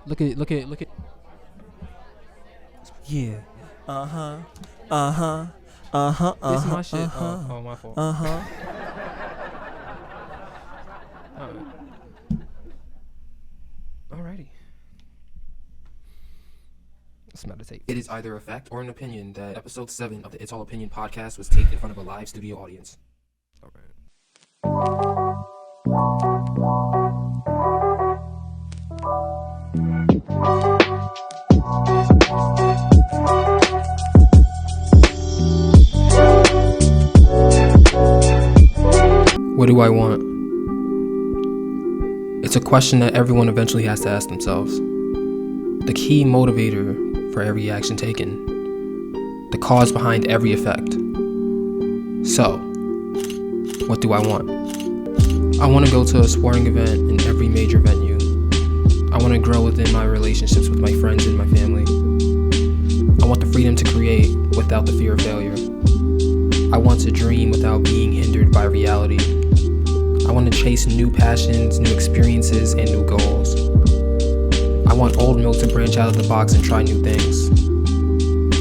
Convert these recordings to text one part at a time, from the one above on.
Look at. Yeah. Uh-huh. Uh-huh. Uh-huh. This is Uh-huh. my shit. Uh-huh. Oh, my fault. Uh-huh. Alrighty. Let's meditate. It is either a fact or an opinion that episode 7 of the It's All Opinion podcast was taped in front of a live studio audience. Alright. What do I want? It's a question that everyone eventually has to ask themselves. The key motivator for every action taken. The cause behind every effect. So, what do I want? I want to go to a sporting event in every major venue. I want to grow within my relationships with my friends and my family. I want the freedom to create without the fear of failure. I want to dream without being hindered by reality. I want to chase new passions, new experiences, and new goals. I want OldMilk to branch out of the box and try new things.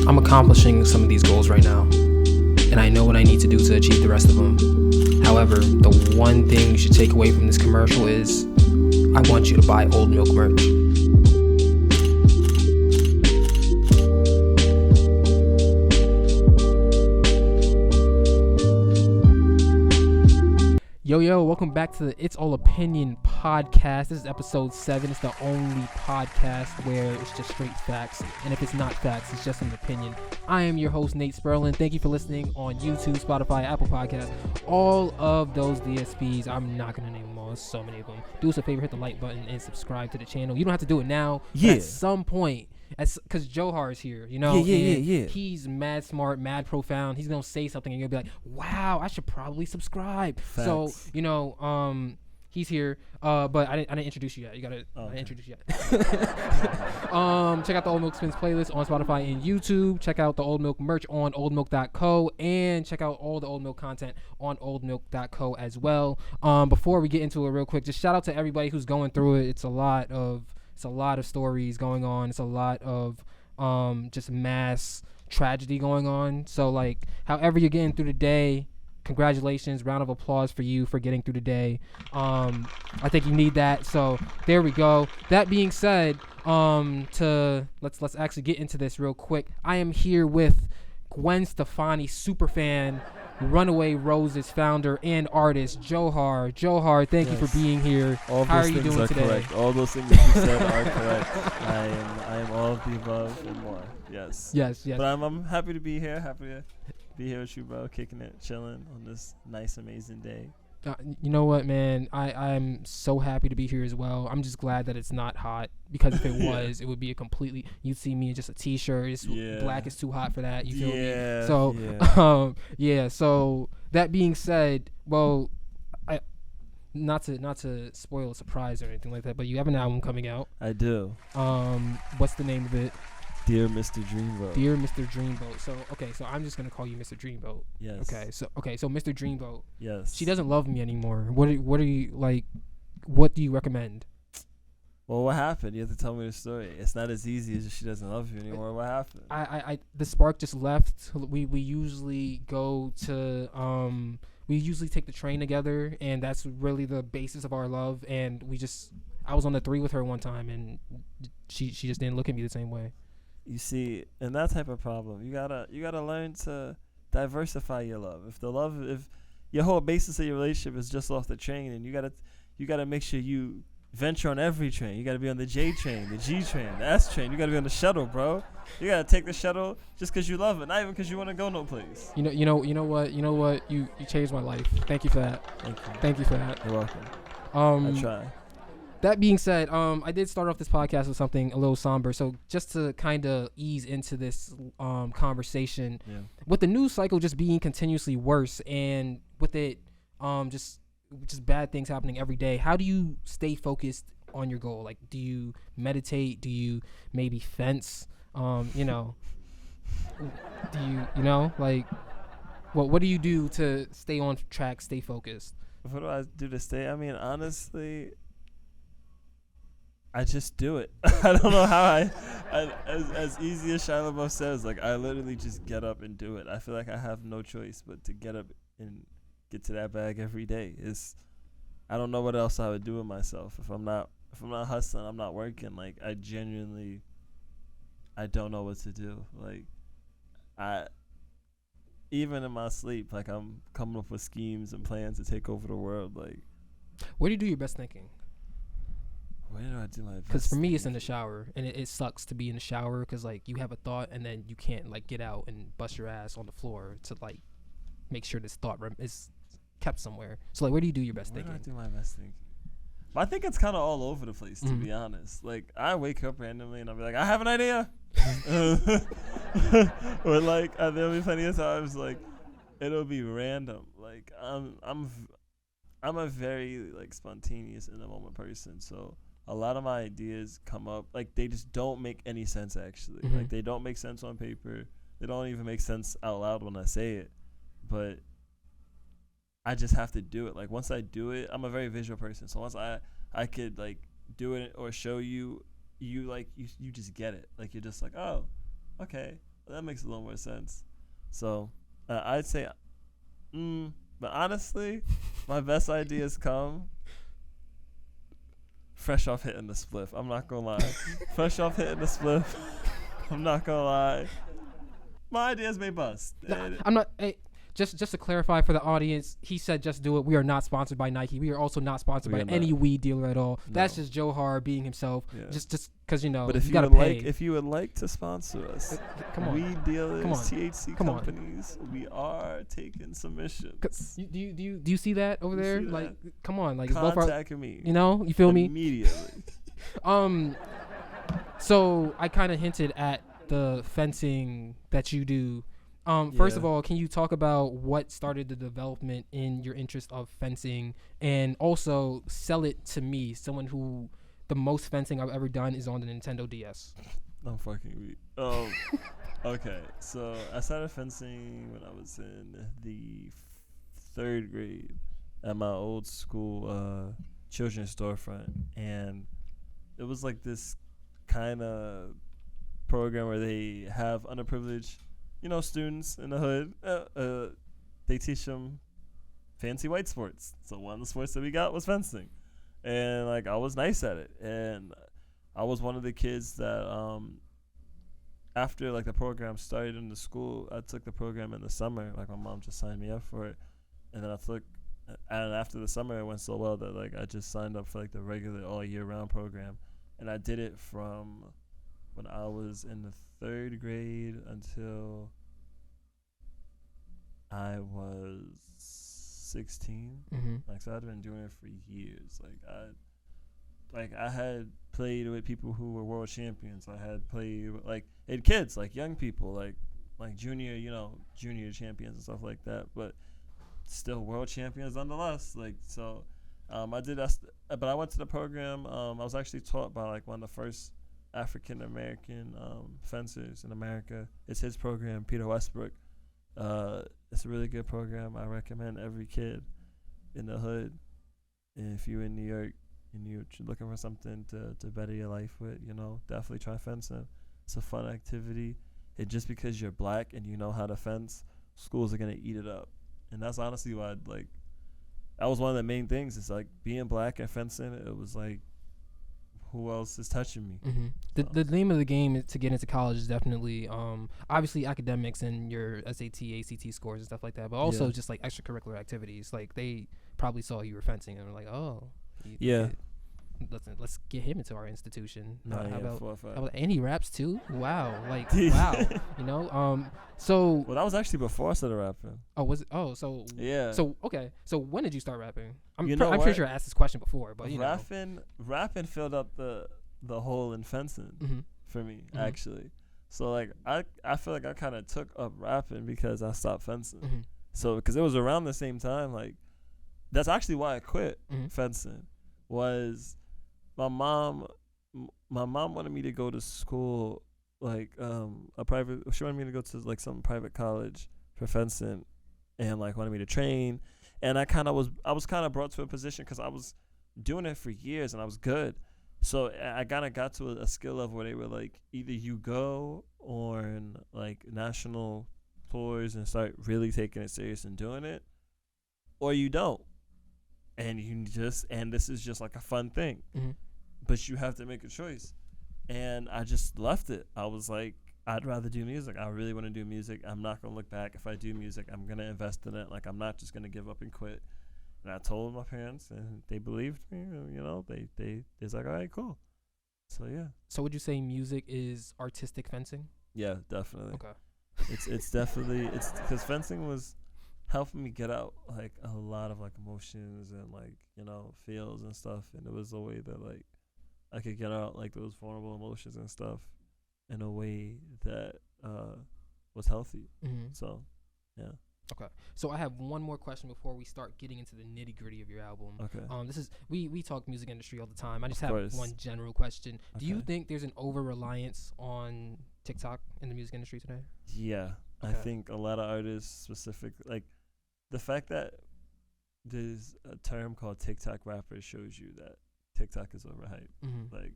I'm accomplishing some of these goals right now, and I know what I need to do to achieve the rest of them. However, the one thing you should take away from this commercial is, I want you to buy OldMilk merch. Yo, welcome back to the It's All Opinion podcast. This is episode 7. It's the only podcast where it's just straight facts. And if it's not facts, it's just an opinion. I am your host, Nate Spurlin. Thank you for listening on YouTube, Spotify, Apple Podcasts, all of those DSPs. I'm not going to name them all. There's so many of them. Do us a favor, hit the like button and subscribe to the channel. You don't have to do it now. Yeah. At some point, because Jxhar is here, you know? Yeah. He's mad smart, mad profound. He's going to say something and you'll be like, wow, I should probably subscribe. Facts. So, you know, he's here. But I didn't introduce you yet. You got to introduce you yet. Check out the OldMilk Spins playlist on Spotify and YouTube. Check out the OldMilk merch on oldmilk.co. And check out all the OldMilk content on oldmilk.co as well. Before we get into it real quick, just shout out to everybody who's going through it. It's a lot of stories going on. It's a lot of just mass tragedy going on. So like, however you're getting through the day, congratulations, round of applause for you for getting through the day. I think you need that. So there we go. That being said, let's actually get into this real quick. I am here with Gwen Stefani superfan, Runaway Roses founder and artist Jxhar. Jxhar, thank you for being here. How are you doing today? Correct. All those things that you said are correct. I am all of the above and more. Yes. But I'm happy to be here. Happy to be here with you, bro. Kicking it, chilling on this nice, amazing day. You know what, man? I'm so happy to be here as well. I'm just glad that it's not hot, because if it was, it would be a completely. You'd see me in just a t-shirt. It's black is too hot for that. You feel me? So, So that being said, well, not to spoil a surprise or anything like that, but you have an album coming out. I do. What's the name of it? Dear Mr. Dreamboat. Dear Mr. Dreamboat. So I'm just gonna call you Mr. Dreamboat. Yes. So Mr. Dreamboat. Yes. She doesn't love me anymore. What are you like? What do you recommend? Well, what happened? You have to tell me the story. It's not as easy as she doesn't love you anymore. What happened? I the spark just left. We usually go to we usually take the train together, and that's really the basis of our love. And I was on the 3 with her one time, and she just didn't look at me the same way. You see, in that type of problem, you gotta learn to diversify your love. If your whole basis of your relationship is just off the train, and you gotta make sure you venture on every train. You gotta be on the J train, the G train, the S train. You gotta be on the shuttle, bro. You gotta take the shuttle just because you love it, not even because you want to go no place. You know what? You changed my life. Thank you for that. Thank you for that. You're welcome. I try. That being said, I did start off this podcast with something a little somber. So just to kind of ease into this conversation, with the news cycle just being continuously worse, and with it just bad things happening every day, how do you stay focused on your goal? Like, do you meditate? Do you maybe fence? Do you like what do you do to stay on track, stay focused? What do I do to stay? I mean, honestly, I just do it. I don't know how as easy as Shia LaBeouf says, like, I literally just get up and do it. I feel like I have no choice but to get up and get to that bag every day. I don't know what else I would do with myself if I'm not hustling, I'm not working. Like, I don't know what to do. Like, even in my sleep, like, I'm coming up with schemes and plans to take over the world. Like, where do you do your best thinking? Where do I do my best? Because for me, it's in the shower, and it sucks to be in the shower because, like, you have a thought and then you can't, like, get out and bust your ass on the floor to, like, make sure this thought is kept somewhere. So, like, where do you do your best thinking? Where do I do my best thinking? I think it's kind of all over the place, to be honest. Like, I wake up randomly and I'll be like, I have an idea. Or, like, there'll be plenty of times, like, it'll be random. Like, I'm a very, like, spontaneous in the moment person, so a lot of my ideas come up, like, they just don't make any sense, actually. Like, they don't make sense on paper. They don't even make sense out loud when I say it. But I just have to do it. Like, once I do it, I'm a very visual person. So once I could, like, do it or show you, you just get it. Like, you're just like, oh, okay, well, that makes a little more sense. So I'd say, but honestly, my best ideas come fresh off hitting the spliff. I'm not gonna lie. Fresh off hitting the spliff. I'm not gonna lie. My ideas may bust. I'm not. Hey, just to clarify for the audience, he said just do it. We are not sponsored by Nike. We are also not sponsored by any weed dealer at all. No. That's just Jxhar being himself. Yeah. Just because, you know, but if you gotta pay. If you would like to sponsor us, weed dealers, THC companies, we are taking submissions. Do you see that over there? Like, come on, like, contact me. You know, you feel me? Immediately. So I kind of hinted at the fencing that you do. First of all, can you talk about what started the development in your interest of fencing, and also sell it to me, someone who the most fencing I've ever done is on the Nintendo DS. I'm fucking weak. Okay, so I started fencing when I was in the 3rd grade at my old school children's storefront, and it was like this kind of program where they have underprivileged, you know, students in the hood. They teach them fancy white sports. So one of the sports that we got was fencing, and, like, I was nice at it, and I was one of the kids that after, like, the program started in the school, I took the program in the summer. Like, my mom just signed me up for it, and then and after the summer it went so well that, like, I just signed up for, like, the regular all year round program, and I did it from when I was in the 3rd grade until I was 16. Like, so I'd been doing it for years. Like, I had played with people who were world champions. I had played with, like, kids, like, young people, like junior champions and stuff like that, but still world champions nonetheless. Like, so I did that, but I went to the program. I was actually taught by, like, one of the first African American fencers in America. It's his program, Peter Westbrook. It's a really good program. I recommend every kid in the hood, and if you're in New York and you're looking for something to better your life with, you know, definitely try fencing. It's a fun activity. And just because you're black and you know how to fence, schools are gonna eat it up. And that's honestly why, like, that was one of the main things. It's like being black and fencing. It was like, who else is touching me? The name of the game to get into college is definitely obviously academics and your SAT, ACT scores and stuff like that, but also just, like, extracurricular activities. Like, they probably saw you were fencing and were like, oh, let's get him into our institution. How about, and he raps too? Wow, like, wow, you know. So that was actually before I started rapping. Oh, was it? Oh, so yeah. So okay, so when did you start rapping? I'm pretty sure I asked this question before, but rapping filled up the hole in fencing for me, actually. So, like, I feel like I kind of took up rapping because I stopped fencing. So, because it was around the same time, like, that's actually why I quit fencing. Was my mom wanted me to go to school, like, she wanted me to go to, like, some private college for fencing, and, like, wanted me to train. And I was kind of brought to a position because I was doing it for years and I was good. So I kind of got to a skill level where they were like, either you go on like national tours and start really taking it serious and doing it, or you don't. And this is just like a fun thing. Mm-hmm. But you have to make a choice. And I just left it. I was like, I'd rather do music. I really want to do music. I'm not going to look back. If I do music, I'm going to invest in it. Like, I'm not just going to give up and quit. And I told my parents, and they believed me. You know, it's like, all right, cool. So, yeah. So would you say music is artistic fencing? Yeah, definitely. Okay. It's definitely, it's because fencing was helping me get out, like, a lot of, like, emotions and, like, you know, feels and stuff. And it was a way that, like, I could get out, like, those vulnerable emotions and stuff in a way that was healthy. Mm-hmm. So, yeah. Okay. So I have one more question before we start getting into the nitty gritty of your album. Okay. This is we talk music industry all the time. I just Of have course. one general question. Do you Okay. think there's an over reliance on TikTok in the music industry today? Yeah. I Okay. think a lot of artists specific, like, the fact that there's a term called TikTok rapper shows you that TikTok is overhyped. Mm-hmm. Like,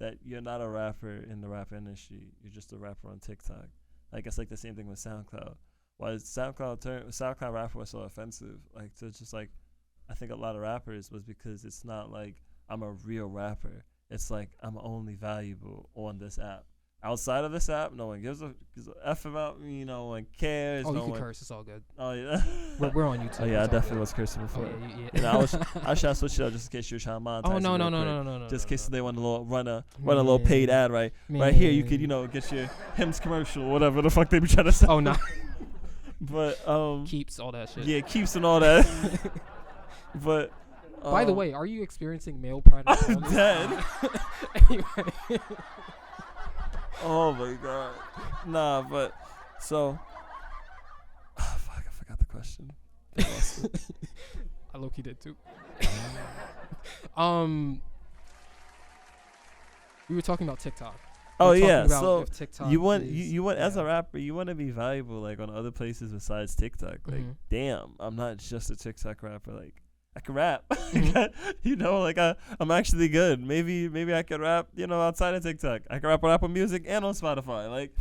that you're not a rapper in the rap industry. You're just a rapper on TikTok. Like, it's like the same thing with SoundCloud. Why SoundCloud rapper was so offensive? Like, to just like, I think a lot of rappers was because it's not like I'm a real rapper. It's like I'm only valuable on this app. Outside of this app, no one gives a F about me. No one cares. Oh, no you can one, curse. It's all good. Oh yeah. We're on YouTube. Oh yeah, I It's all definitely good. was cursing Oh, before. yeah. And I should switch it up just in case you were trying to monetize. Oh no it no real no quick. no no no. Just in no, case no. they want to run a little paid ad right here. You could, you know, get your Hims commercial, whatever the fuck they be trying to sell. Oh no. But Keeps all that shit. yeah, keeps and all that. But By the way, are you experiencing male pride? I'm dead. Anyway. Oh my god. Nah, but so fuck, I forgot the question. I lost it. I low-key did too. We were talking about TikTok. Oh We were yeah, talking about so if TikTok you want is- you want as yeah. a rapper, you want to be valuable like on other places besides TikTok. Like, Mhm. damn, I'm not just a TikTok rapper. Like, I can rap. Mhm. You know, like I'm actually good. Maybe I can rap, you know, outside of TikTok. I can rap on Apple Music and on Spotify. Like,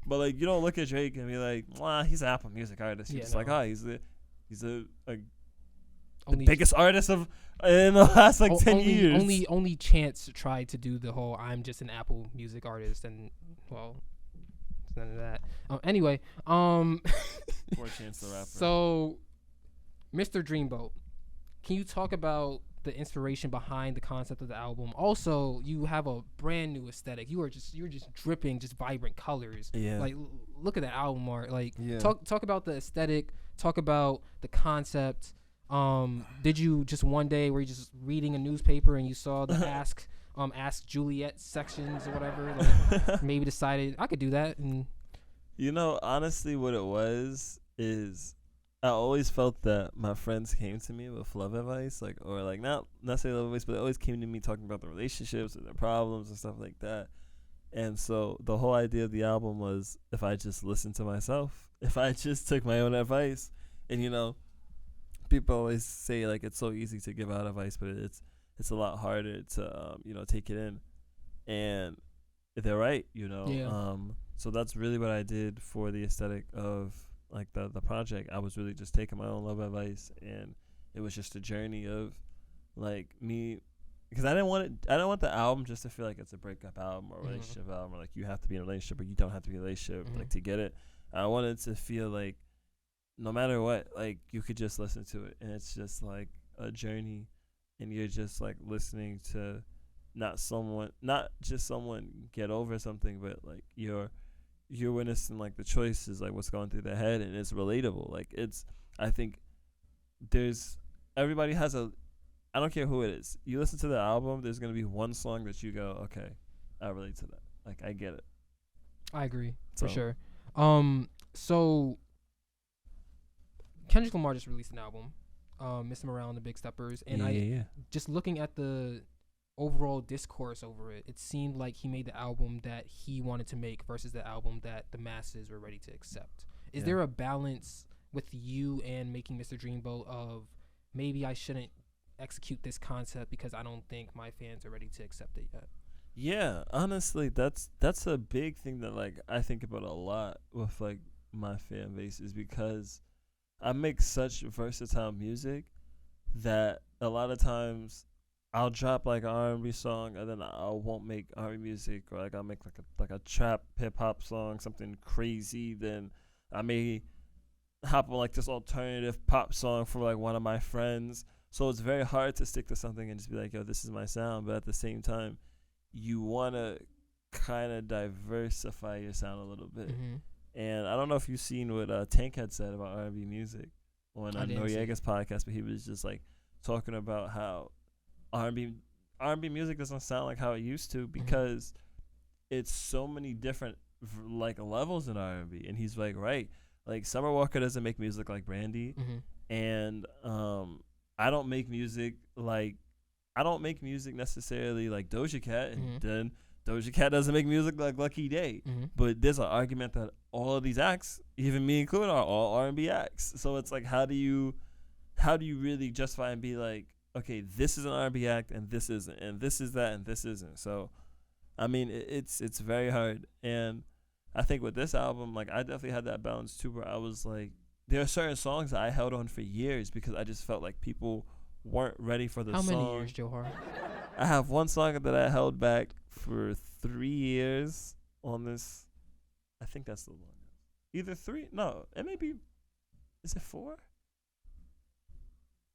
but like you don't look at Drake and be like, "Wow, he's an Apple Music artist." You're Yeah, just like, no. "Oh, he's the Only biggest artist of in the last like 10 years." Only Chance tried to do the whole I'm just an Apple Music artist, and well, it's none of that. Anyway, Poor Chance the Rapper. so Mr. Dreamboat, can you talk about the inspiration behind the concept of the album? Also, you have a brand new aesthetic. You're just dripping just vibrant colors. Yeah. Like look at the album art. Like Yeah. talk about the aesthetic. Talk about the concept. Did you just one day were you just reading a newspaper and you saw the Ask Juliet sections or whatever? Like, maybe decided I could do that. And You know, honestly, what it was is I always felt that my friends came to me with love advice, like, or like not necessarily love advice, but they always came to me talking about their relationships and their problems and stuff like that. And so the whole idea of the album was if I just listened to myself, if I just took my own advice, and you know, people always say like it's so easy to give out advice, but it's a lot harder to you know, take it in, and they're right, you know. Yeah. So that's really what I did for the aesthetic of like the project. I was really just taking my own love advice, and it was just a journey of like me, because I didn't want the album just to feel like it's a breakup album or a relationship album, or like you have to be in a relationship or you don't have to be in a relationship like to get it. I wanted to feel like no matter what, like you could just listen to it, and it's just like a journey, and you're just like listening to not just someone get over something, but like you're witnessing like the choices, like what's going through their head, and it's relatable. Like I think everybody has I don't care who it is. You listen to the album, there's gonna be one song that you go, okay, I relate to that. Like I get it. I agree So. for sure. So Kendrick Lamar just released an album, Mr. Morale and the Big Steppers, and yeah. just looking at the overall discourse over it, it seemed like he made the album that he wanted to make versus the album that the masses were ready to accept. Is Yeah. there a balance with you and making Mr. Dreamboat of maybe I shouldn't execute this concept because I don't think my fans are ready to accept it yet. Yeah, honestly, that's a big thing that like I think about a lot with like my fan base is because I make such versatile music that a lot of times I'll drop like an R&B song and then I won't make R&B music, or like I'll make like a trap hip hop song, something crazy. Then I may hop on like this alternative pop song for like one of my friends. So it's very hard to stick to something and just be like, yo, this is my sound. But at the same time, you want to kind of diversify your sound a little bit. Mm-hmm. And I don't know if you've seen what Tank had said about R&B music on Noriega's podcast, but he was just like talking about how R&B music doesn't sound like how it used to because it's so many different like levels in R&B. And he's like, right, like Summer Walker doesn't make music like Brandy, and I don't make music necessarily like Doja Cat, and then Doja Cat doesn't make music like Lucky Day. But there's an argument that all of these acts, even me included, are all R&B acts. So it's like, how do you really justify and be like, okay, this is an R&B act and this isn't, and this is that and this isn't. So, I mean, it's very hard. And I think with this album, like I definitely had that balance too, where I was like, there are certain songs that I held on for years because I just felt like people weren't ready for the song. How many years, Jxhar? I have one song that I held back for 3 years on this. I think that's the longest. Either 3? No, it may be. Is it 4?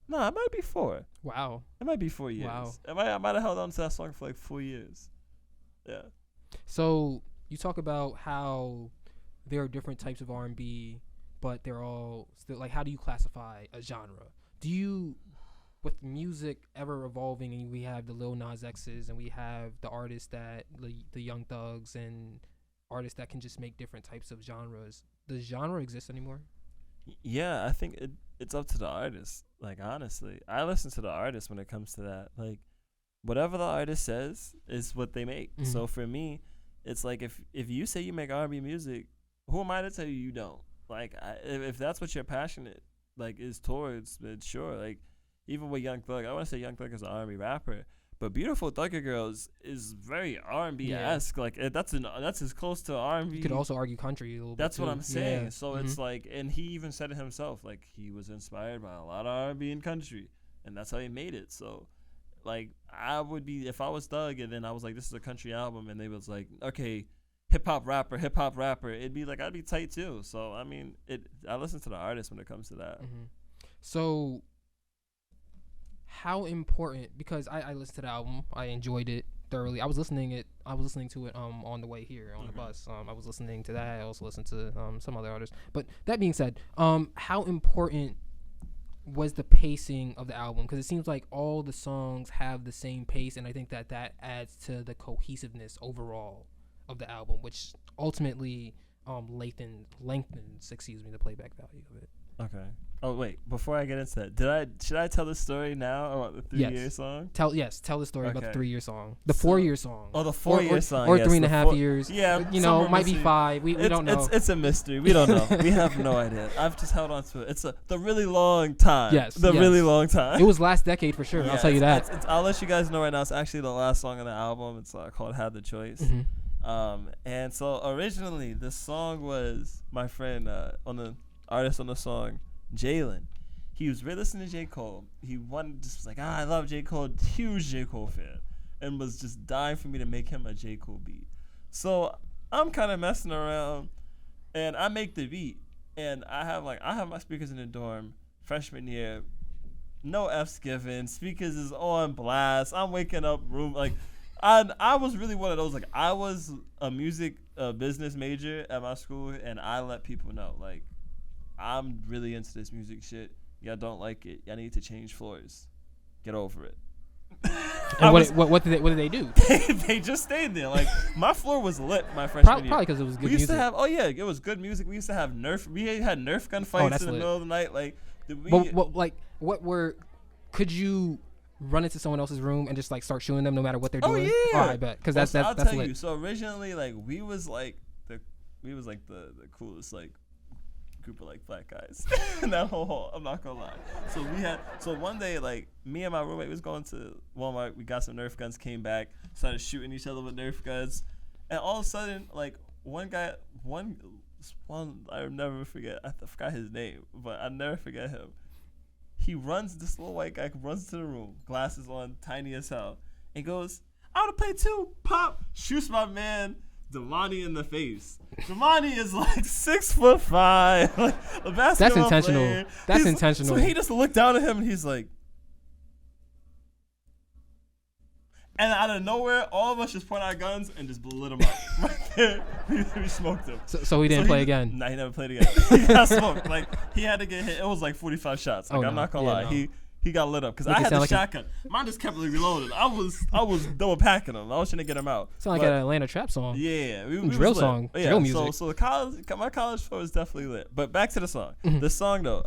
No, it might be 4. Wow. It might be 4 years. Wow. I might have held on to that song for like 4 years. Yeah. So you talk about how there are different types of R&B, but they're all still like, how do you classify a genre? Do you, with music ever evolving, and we have the Lil Nas X's and we have the artists that the Young Thugs and artists that can just make different types of genres, does genre exist anymore? Yeah, I think it's up to the artist. Like, honestly, I listen to the artist when it comes to that. Like, whatever the artist says is what they make. So for me, it's like if you say you make R&B music, who am I to tell you you don't? Like, if that's what you're passionate like is towards, then sure. Like, even with Young Thug, I want to say Young Thug is an R&B rapper, but Beautiful Thugger Girls is very R&B-esque. Yeah. Like, that's as close to R&B. You could also argue country a little bit. That's what I'm saying. Yeah. So it's like, and he even said it himself, like he was inspired by a lot of R&B and country, and that's how he made it. So, like, I would be, if I was Thug and then I was like, this is a country album, and they was like, okay, hip hop rapper, it'd be like, I'd be tight too. So I mean, I listen to the artist when it comes to that. So how important, because I listened to the album, I enjoyed it thoroughly. I was listening to it on the way here on the bus. I was listening to that. I also listened to some other artists. But that being said, how important was the pacing of the album? Because it seems like all the songs have the same pace, and I think that adds to the cohesiveness overall of the album, which ultimately lengthens the playback value of it. Okay. Oh wait, before I get into that, should I tell the story now about the 3-year song? Tell the story about the 3-year song. The 4-year song. Oh, the 4-year song. Or 3.5 years. Yeah. Might be 5. We don't know. It's a mystery. We don't know. We have no idea. I've just held on to it. It's the really long time. Yes. Really long time. It was last decade for sure. Yeah, I'll tell you that. I'll let you guys know right now. It's actually the last song on the album. It's called Had The Choice. And so originally the song was my friend on the artist on the song, Jxhar. He was really listening to J. Cole. He was like, I love J. Cole, huge J. Cole fan, and was just dying for me to make him a J. Cole beat. So I'm kind of messing around, and I make the beat, and I have my speakers in the dorm, freshman year, no F's given, speakers is on blast. I'm waking up like, I was really one of those, like, I was a music business major at my school, and I let people know, like, I'm really into this music shit. Y'all don't like it. Y'all need to change floors. Get over it. And what did they do? They just stayed there. Like, my floor was lit my freshman year. Probably because it was good music. We used to have, it was good music. We used to have Nerf. We had Nerf gun fights in the middle of the night. Like, could you run into someone else's room and just like start shooting them no matter what they're doing? Oh yeah. I bet. Because that's I'll tell lit. you. So originally, like, we was like the coolest like group of like black guys in that whole hall. I'm not gonna lie. So one day, like me and my roommate was going to Walmart. We got some Nerf guns, came back, started shooting each other with Nerf guns, and all of a sudden, like one I'll never forget. I forgot his name, but I never forget him. He runs. This little white guy runs to the room, glasses on, tiny as hell, and goes, "I want to play too." Pop, shoots my man Damani in the face. Damani is like 6'5", like a basketball That's intentional. player. That's intentional. So he just looked down at him and he's like, and out of nowhere, all of us just point our guns and just lit him up right there. We smoked him. So he didn't play again. Nah, he never played again. He got smoked. Like he had to get hit. It was like 45 shots. Like I'm not gonna lie. No. He got lit up because I had the shotgun. Mine just kept reloaded. I was double packing him. I was trying to get him out. Sound like an Atlanta trap song. Yeah, drill song. Yeah, drill music. So my college floor is definitely lit. But back to the song. Mm-hmm. The song though,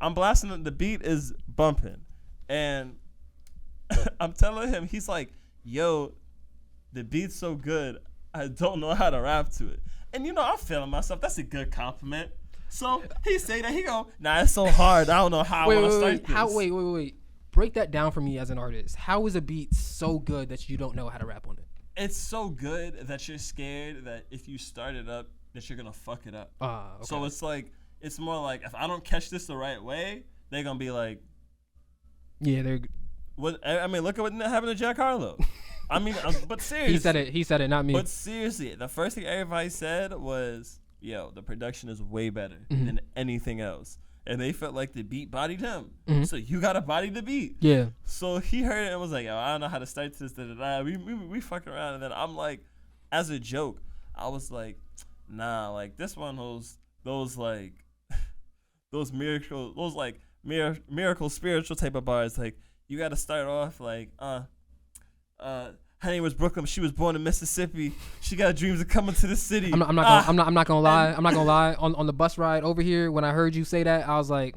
I'm blasting it. The beat is bumping, and I'm telling him, he's like, "Yo, the beat's so good, I don't know how to rap to it." And you know, I'm feeling myself. That's a good compliment. So he say that, he go, "Nah, it's so hard. I don't know how I want to start this." Wait. Break that down for me as an artist. How is a beat so good that you don't know how to rap on it? It's so good that you're scared that if you start it up, that you're gonna fuck it up. Okay. So it's like, it's more like, if I don't catch this the right way, they're gonna be like, yeah, they're. What? I mean, look at what happened to Jack Harlow. I mean, but seriously, He said it, not me. But seriously, the first thing everybody said was, "Yo, the production is way better than anything else," and they felt like the beat bodied him. So you gotta body the beat. Yeah. So he heard it and was like, "Yo, I don't know how to start this." We fucking around, and then I'm like, as a joke, I was like, "Nah, like this one those miracle spiritual type of bars. Like you gotta start off like her name was Brooklyn. She was born in Mississippi. She got dreams of coming to the city." I'm not gonna lie. I'm not gonna lie. On the bus ride over here, when I heard you say that, I was like,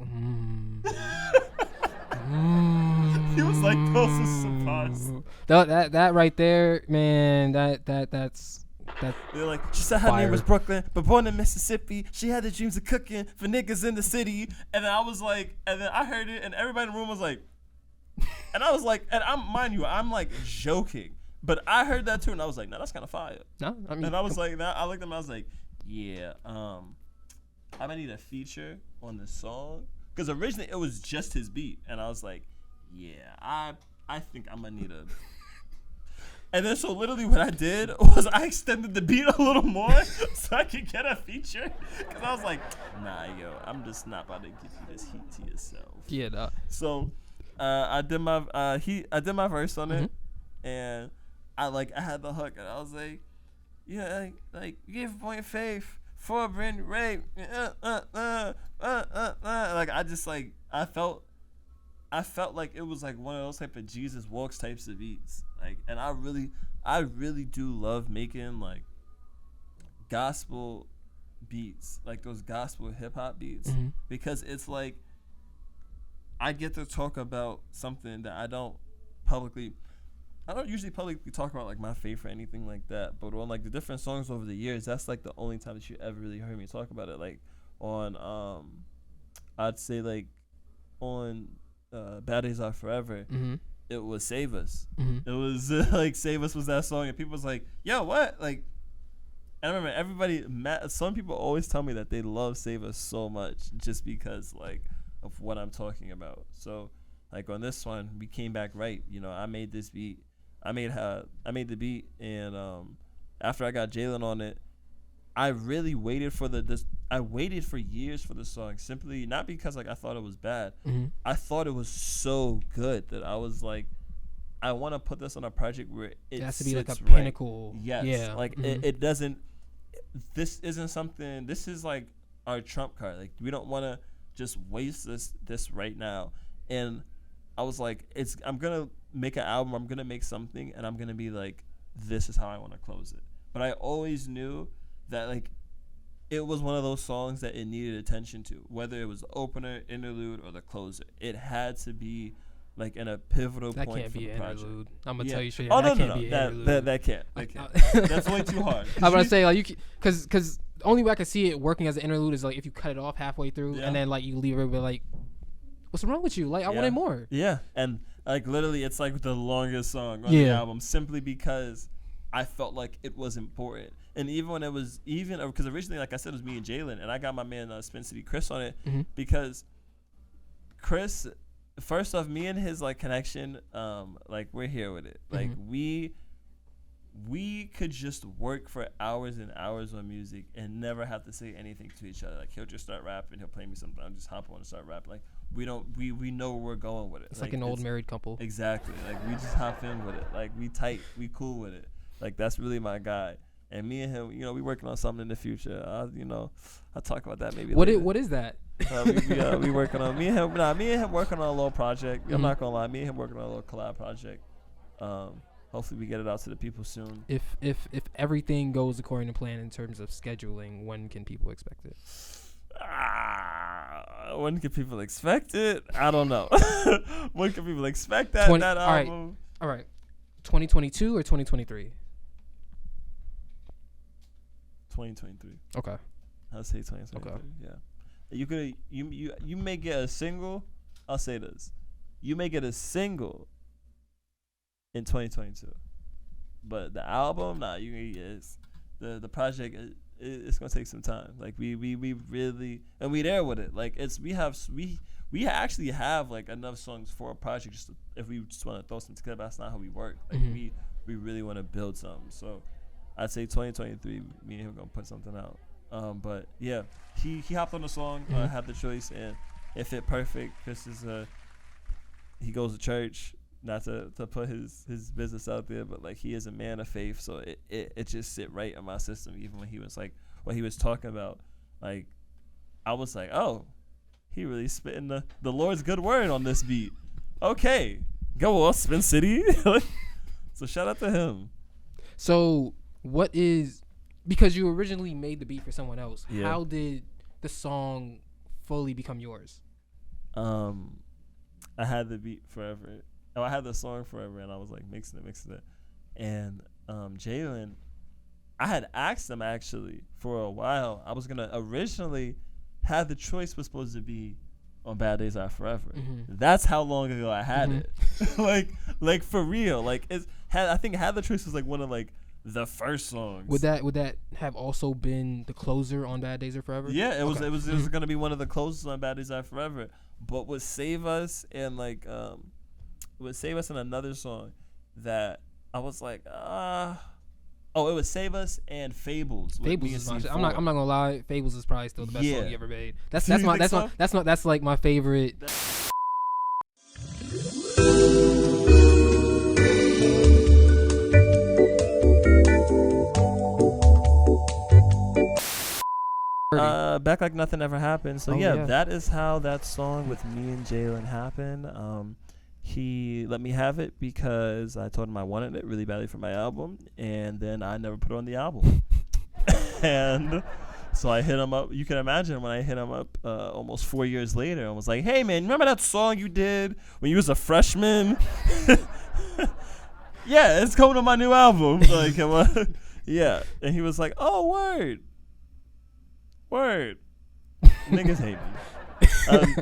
He was like, "Those are surprised." That right there, man. That's. They're like, she said her name was Brooklyn, but born in Mississippi. She had the dreams of cooking for niggas in the city. And then I was like, and then I heard it, and everybody in the room was like, and I was like, and I'm like joking. But I heard that too, and I was like, "No, that's kind of fire." No, I mean, and I was like, I looked at him, I was like, "Yeah, I might need a feature on this song," because originally it was just his beat, and I was like, "Yeah, I think I'm gonna need a." And then so literally what I did was I extended the beat a little more so I could get a feature, because I was like, "Nah, yo, I'm just not about to give you this heat to yourself." Yeah. Nah. So I did my verse on it, and I had the hook, and I was like, "Yeah, like give point faith for brand rape." Like I felt like it was like one of those type of Jesus walks types of beats. Like, and I really do love making like gospel beats, like those gospel hip hop beats, because it's like I get to talk about something that I don't usually publicly talk about, like my faith or anything like that. But on like the different songs over the years, that's like the only time that you ever really heard me talk about it. Like on I'd say like on Bad Days Are Forever, it was Save Us. It was like Save Us was that song, and people was like, "Yo, what?" Like, and I remember some people always tell me that they love Save Us so much just because like of what I'm talking about. So like on this one, we came back right. You know, I made this beat. I made the beat, and after I got Jxhar on it, I really waited for I waited for years for the song, simply not because like I thought it was bad. I thought it was so good that I was like, I want to put this on a project where it has to be like a pinnacle. Right. Yes. Yeah. Like it doesn't. This isn't something. This is like our trump card. Like we don't want to just waste this right now. And I was like, I'm gonna make an album. I'm gonna make something, and I'm gonna be like, this is how I want to close it. But I always knew that like it was one of those songs that it needed attention to, whether it was the opener, interlude, or the closer. It had to be like in a pivotal point for the project. Interlude. I'm gonna tell you straight. Oh no, that can't. That's way too hard. I'm gonna say like because the only way I can see it working as an interlude is like if you cut it off halfway through and then like you leave everybody like, what's wrong with you? Like I wanted more. Yeah, and like literally, it's like the longest song on the album simply because I felt like it was important. And even when it was because originally, like I said, it was me and Jxhar, and I got my man Spincity Chris on it because Chris, first off, me and his like connection, like we're here with it. Like we could just work for hours and hours on music and never have to say anything to each other. Like he'll just start rapping, he'll play me something, I'll just hop on and start rapping. Like we know where we're going with it. It's like an old married couple. Exactly. Like we just hop in with it. Like we tight, we cool with it. Like that's really my guy. And me and him, we working on something in the future. I'll talk about that maybe later. What is that? We working on me and him working on a little project. I'm not gonna lie, me and him working on a little collab project. Hopefully we get it out to the people soon. If everything goes according to plan in terms of scheduling, when can people expect it? When can people expect it? I don't know. When can people expect that album? All right. 2022 or 2023? 2023. Okay. I'll say 2023. Okay. Yeah. You may get a single. I'll say this. You may get a single in 2022, but the album, the project. It's gonna take some time. Like we really, and we there with it. Like we actually have like enough songs for a project. Just if we just want to throw some together, that's not how we work. Like we really want to build something. So I'd say 2023, me and him gonna put something out. But yeah, he hopped on the song, Had The Choice, and it fit perfect. Chris is he goes to church. Not to put his business out there, but like he is a man of faith, so it just sit right in my system. Even when he was like what he was talking about, like I was like, oh, he really spitting the Lord's good word on this beat. Okay, go on, Spin City. So shout out to him. So what is, because you originally made the beat for someone else, how did the song fully become yours? I had the beat forever. I had the song forever, and I was like mixing it. And Jxhar, I had asked him actually for a while. I was gonna originally Had The Choice was supposed to be on Bad Days Are Forever. That's how long ago I had it. like for real. Like I think Had The Choice was like one of like the first songs. Would that have also been the closer on Bad Days Are Forever? Yeah, it was gonna be one of the closest on Bad Days Are Forever. But would Save Us and like would Save Us in another song that I was like, it would Save Us and Fables. Fables is my shit. I'm not gonna lie, Fables is probably still the best song you ever made. That's like my favorite. Back Like Nothing Ever Happened. So that is how that song with me and Jxhar happened. He let me have it because I told him I wanted it really badly for my album, and then I never put it on the album. And so I hit him up. You can imagine when I hit him up almost 4 years later and was like, hey, man, remember that song you did when you was a freshman? Yeah, it's coming on my new album. Like, yeah. And he was like, oh, word. Niggas hate me.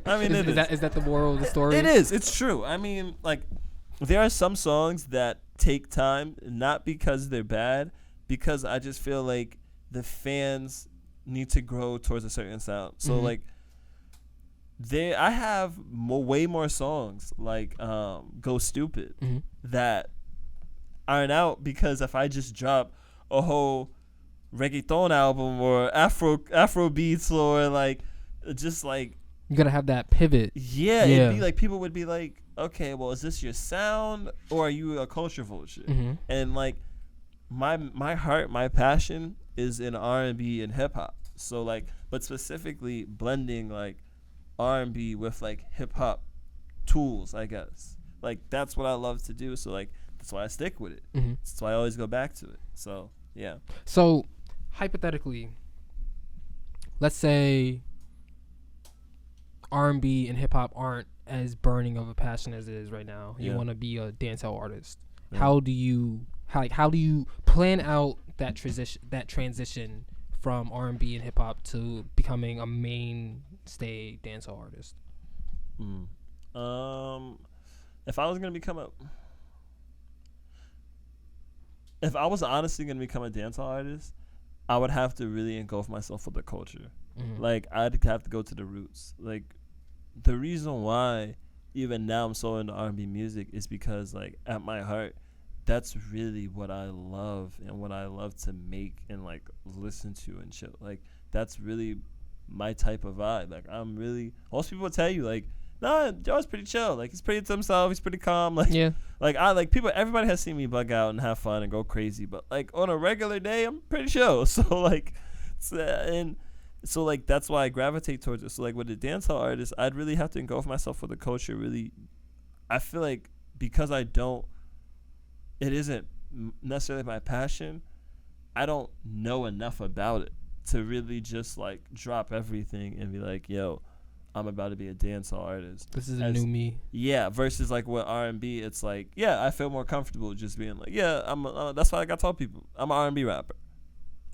I mean, is that the moral of the story? It is. It's true. I mean, like, there are some songs that take time, not because they're bad, because I just feel like the fans need to grow towards a certain sound. So, like, I have way more songs, like Go Stupid, that aren't out because if I just drop a whole reggaeton album or Afro beats or, like, just, like, you gotta have that pivot. Yeah, it'd be like people would be like, okay, well, is this your sound or are you a culture vulture? And like my heart, my passion is in R&B and hip hop. So like, but specifically blending like R&B with like hip hop tools, I guess. Like that's what I love to do. So like that's why I stick with it. That's why I always go back to it. So yeah. So hypothetically, let's say R&B and hip hop aren't as burning of a passion as it is right now. You want to be a dancehall artist. How do you plan out that transition from R&B and hip hop to becoming a mainstay dancehall artist? If I was gonna if I was honestly gonna become a dancehall artist, I would have to really engulf myself with the culture. Like I'd have to go to the roots. Like the reason why even now I'm so into R&B music is because like at my heart, that's really what I love and what I love to make and like listen to and shit. Like that's really my type of vibe. Like I'm really, most people tell you like, nah, Joe's pretty chill. Like he's pretty to himself. He's pretty calm. Like like I like people. Everybody has seen me bug out and have fun and go crazy. But like on a regular day, I'm pretty chill. So like, so like that's why I gravitate towards it. So like with a dancehall artist, I'd really have to engulf myself with the culture. Really, I feel like because it isn't necessarily my passion. I don't know enough about it to really just like drop everything and be like, yo, I'm about to be a dancehall artist. This is a new me. Yeah, versus like with R&B, it's like, yeah, I feel more comfortable just being like, yeah, that's why I got to tell people I'm an R&B rapper.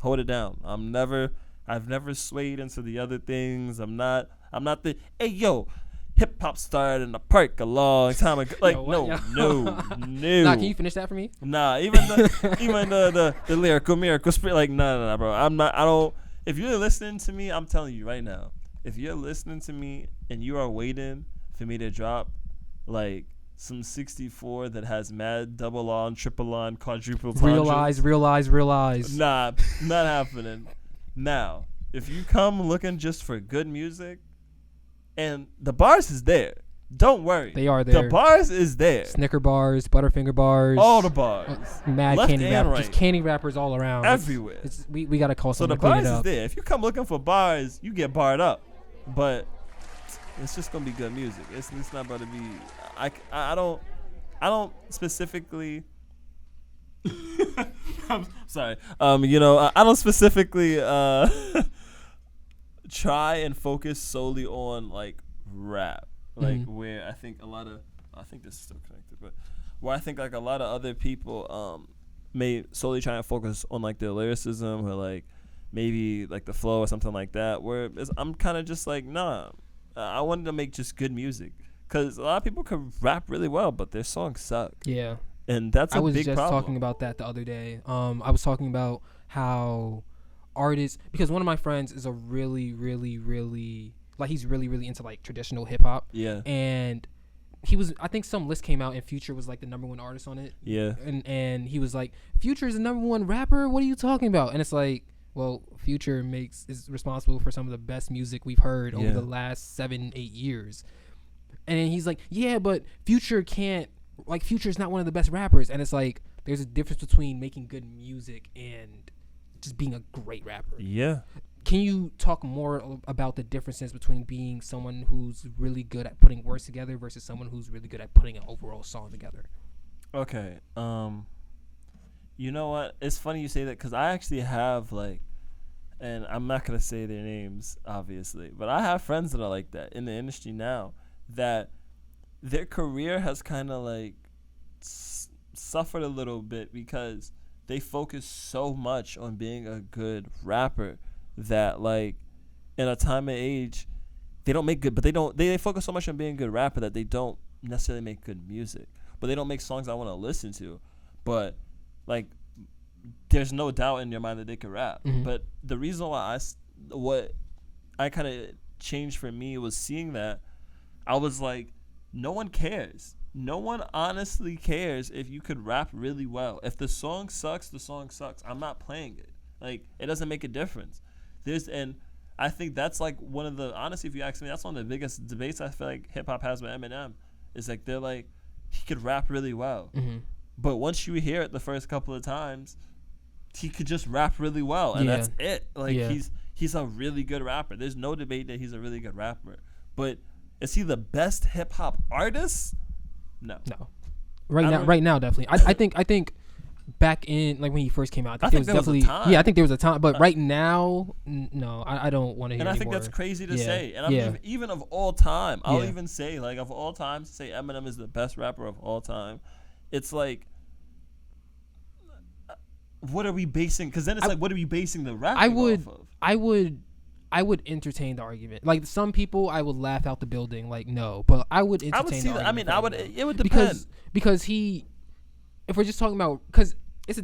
Hold it down. I've never swayed into the other things. I'm not the, hey, yo, hip hop started in the park a long time ago. Like, no. Nah, can you finish that for me? Nah, even the lyrical miracle spirit, like, nah, bro. If you're listening to me, I'm telling you right now, if you're listening to me and you are waiting for me to drop like some 64 that has mad double on, triple on, quadruple tendrils, realize. Nah, not happening. Now, if you come looking just for good music, and the bars is there, don't worry. They are there. The bars is there. Snicker bars, Butterfinger bars. All the bars. Mad Left candy and rappers. right. Just candy rappers all around. Everywhere. We got to call so someone the to clean bars it up. is there. If you come looking for bars, you get barred up. But it's just going to be good music. It's not about to be... I don't specifically... I'm sorry. I don't specifically try and focus solely on like rap, like where I think this is still connected, but where I think like a lot of other people may solely try and focus on like their lyricism or like maybe like the flow or something like that. Where I'm kind of just like, nah, I wanted to make just good music because a lot of people can rap really well, but their songs suck. Yeah. And that's a big problem. I was just talking about that the other day. I was talking about how artists, because one of my friends is a really, really, really, like he's really, really into like traditional hip hop. Yeah. And I think some list came out and Future was like the #1 artist on it. Yeah. And he was like, Future is the #1 rapper? What are you talking about? And it's like, well, Future is responsible for some of the best music we've heard over the last 7-8 years. And then he's like, yeah, but Future is not one of the best rappers. And it's like, there's a difference between making good music and just being a great rapper. Yeah. Can you talk more about the differences between being someone who's really good at putting words together versus someone who's really good at putting an overall song together? Okay. You know what? It's funny you say that because I actually have like, and I'm not going to say their names, obviously, but I have friends that are like that in the industry now that their career has kind of like suffered a little bit because they focus so much on being a good rapper that like in a time and age they don't make good, but they focus so much on being a good rapper that they don't necessarily make good music, but they don't make songs I want to listen to. But like there's no doubt in your mind that they can rap. But the reason why what I kind of changed for me was seeing that I was like, no one cares. No one honestly cares if you could rap really well. If the song sucks, the song sucks. I'm not playing it. Like, it doesn't make a difference. And I think that's like one of the, honestly, if you ask me, that's one of the biggest debates I feel like hip hop has with Eminem. Is like, they're like, he could rap really well. But once you hear it the first couple of times, he could just rap really well. And that's it. Like, he's a really good rapper. There's no debate that he's a really good rapper. But is he the best hip hop artist? No. Right now, definitely. I think back in like when he first came out, I think there was definitely I think there was a time. But right now, no, I don't want to hear. And I think that's crazy to say. And even of all time, I'll even say like of all time, say Eminem is the best rapper of all time. It's like what are we basing? Because then it's like, what are we basing the rap off of? I would entertain the argument. Like some people, I would laugh out the building. Like no, but I would entertain. I would see the that. I mean, argument it would depend because if we're just talking about because it's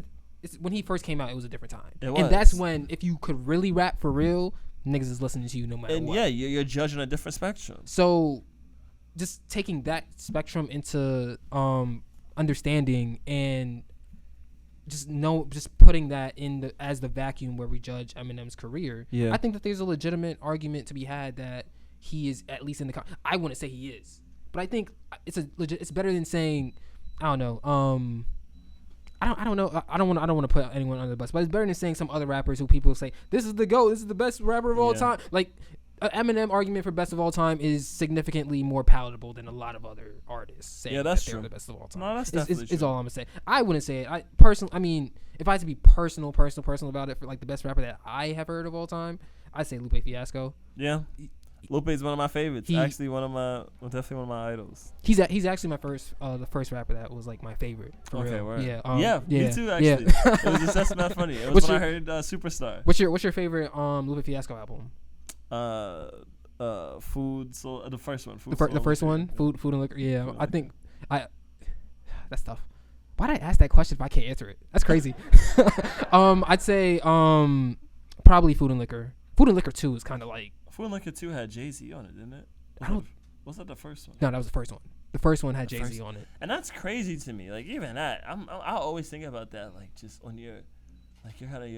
when he first came out, it was a different time, and that's when if you could really rap for real, niggas is listening to you no matter what. Yeah, you're judging a different spectrum. So, just taking that spectrum into understanding and just putting that in as the vacuum where we judge Eminem's career. Yeah. I think that there's a legitimate argument to be had that he is at least in the. I wouldn't say he is, but I think it's better than saying, I don't know. I don't know. I don't want to put anyone under the bus, but it's better than saying some other rappers who people say this is the GOAT, this is the best rapper of all time. Like an Eminem argument for best of all time is significantly more palatable than a lot of other artists saying that's that they're true. the best of all time. No, that's definitely true. Is all I'm gonna say. I wouldn't say it. I personally, I mean, if I had to be personal about it for like the best rapper that I have heard of all time, I'd say Lupe Fiasco. Yeah. Lupe is one of my favorites. Actually, definitely one of my idols. He's actually the first rapper that was like my favorite. For real. Word. Yeah, me too. Actually, it was just that's not funny. It was when I heard Superstar. What's your favorite Lupe Fiasco album? Food. So the first one. The first one. Food and Liquor. Yeah, I think that's tough. Why'd I ask that question if I can't answer it? That's crazy. I'd say probably Food and Liquor. Food and Liquor 2 is kind of like. Food and Liquor 2 had Jay-Z on it, didn't it? Was that the first one? No, that was the first one. The first one had Jay-Z on it. And that's crazy to me. Like even that, I always think about that. Like just on your